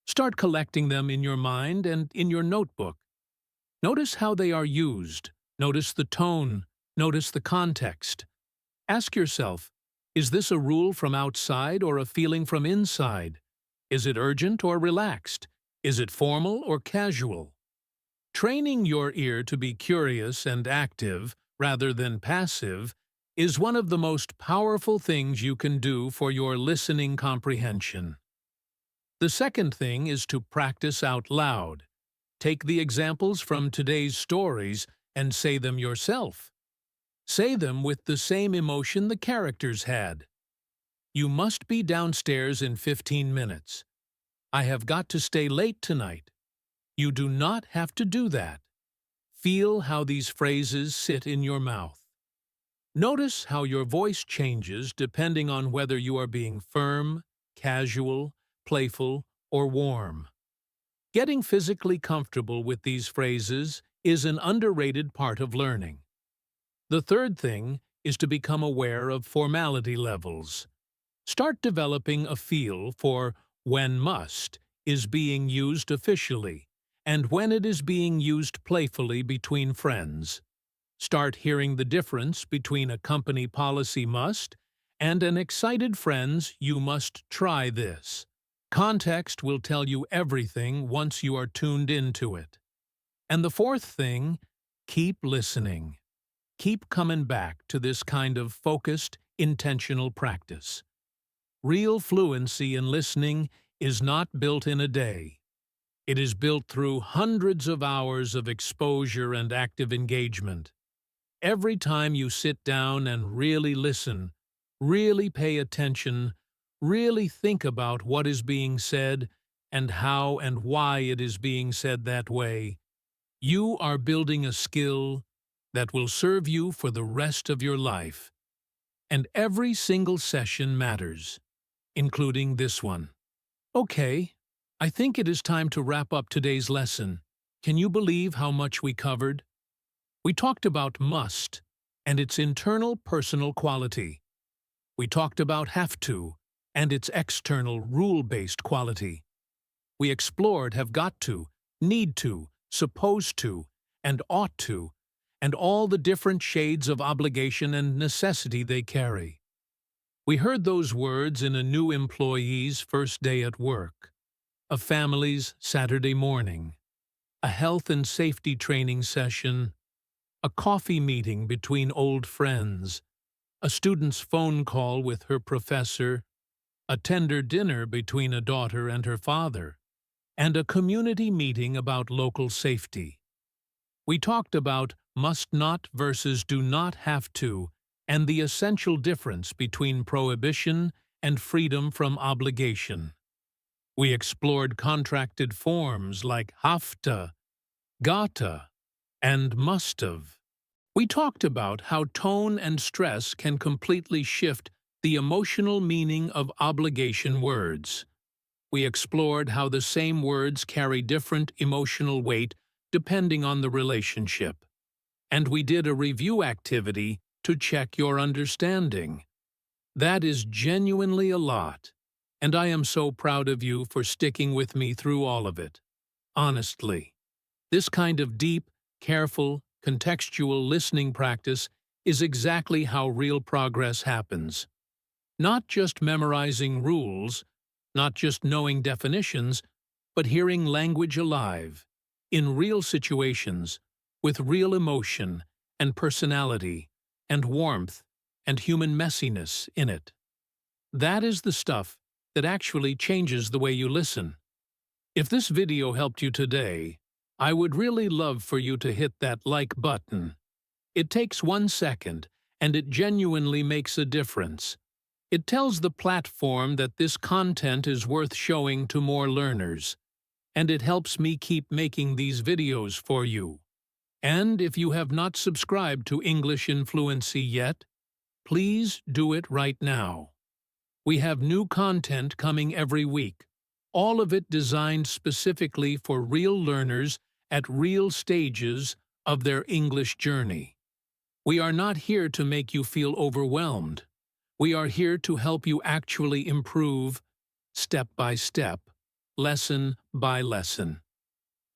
Start collecting them in your mind and in your notebook. Notice how they are used. Notice the tone. Notice the context. Ask yourself, is this a rule from outside or a feeling from inside? Is it urgent or relaxed? Is it formal or casual? Training your ear to be curious and active rather than passive is one of the most powerful things you can do for your listening comprehension. The second thing is to practice out loud. Take the examples from today's stories and say them yourself. Say them with the same emotion the characters had. You must be downstairs in 15 minutes. I have got to stay late tonight. You do not have to do that. Feel how these phrases sit in your mouth. Notice how your voice changes depending on whether you are being firm, casual, playful, or warm. Getting physically comfortable with these phrases is an underrated part of learning. The third thing is to become aware of formality levels. Start developing a feel for when must is being used officially and when it is being used playfully between friends. Start hearing the difference between a company policy must and an excited friend's you must try this. Context will tell you everything once you are tuned into it. And the fourth thing, keep listening. Keep coming back to this kind of focused, intentional practice. Real fluency in listening is not built in a day. It is built through hundreds of hours of exposure and active engagement. Every time you sit down and really listen, really pay attention, really think about what is being said and how and why it is being said that way, you are building a skill that will serve you for the rest of your life. And every single session matters, including this one. Okay, I think it is time to wrap up today's lesson. Can you believe how much we covered? We talked about must and its internal personal quality. We talked about have to and its external rule-based quality. We explored have got to, need to, supposed to, and ought to, and all the different shades of obligation and necessity they carry. We heard those words in a new employee's first day at work, a family's Saturday morning, a health and safety training session, a coffee meeting between old friends, a student's phone call with her professor, a tender dinner between a daughter and her father, and a community meeting about local safety. We talked about must not versus do not have to, and the essential difference between prohibition and freedom from obligation. We explored contracted forms like have to, gotta, and must've. We talked about how tone and stress can completely shift the emotional meaning of obligation words. We explored how the same words carry different emotional weight depending on the relationship. And we did a review activity to check your understanding. That is genuinely a lot, and I am so proud of you for sticking with me through all of it. Honestly, this kind of deep, careful, contextual listening practice is exactly how real progress happens. Not just memorizing rules, not just knowing definitions, but hearing language alive, in real situations, with real emotion and personality and warmth and human messiness in it. That is the stuff that actually changes the way you listen. If this video helped you today, I would really love for you to hit that like button. It takes 1 second, and it genuinely makes a difference. It tells the platform that this content is worth showing to more learners, and it helps me keep making these videos for you. And if you have not subscribed to English in Fluency yet, please do it right now. We have new content coming every week, all of it designed specifically for real learners at real stages of their English journey. We are not here to make you feel overwhelmed. We are here to help you actually improve, step by step, lesson by lesson.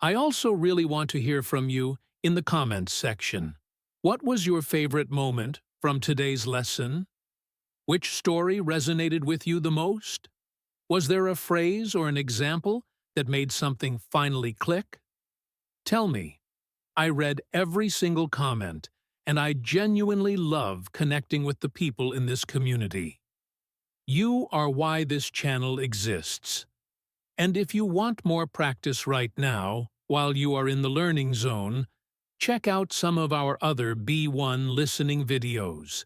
I also really want to hear from you in the comments section. What was your favorite moment from today's lesson? Which story resonated with you the most? Was there a phrase or an example that made something finally click? Tell me. I read every single comment, and I genuinely love connecting with the people in this community. You are why this channel exists. And if you want more practice right now, while you are in the learning zone, check out some of our other B1 listening videos.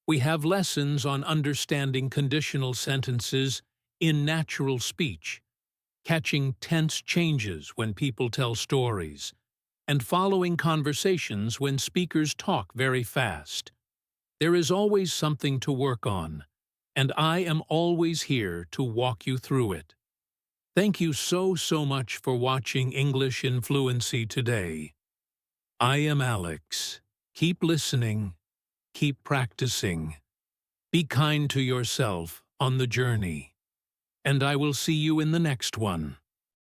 We have lessons on understanding conditional sentences in natural speech, catching tense changes when people tell stories, and following conversations when speakers talk very fast. There is always something to work on, and I am always here to walk you through it. Thank you so much for watching English in Fluency today. I am Alex. Keep listening, keep practicing. Be kind to yourself on the journey, and I will see you in the next one.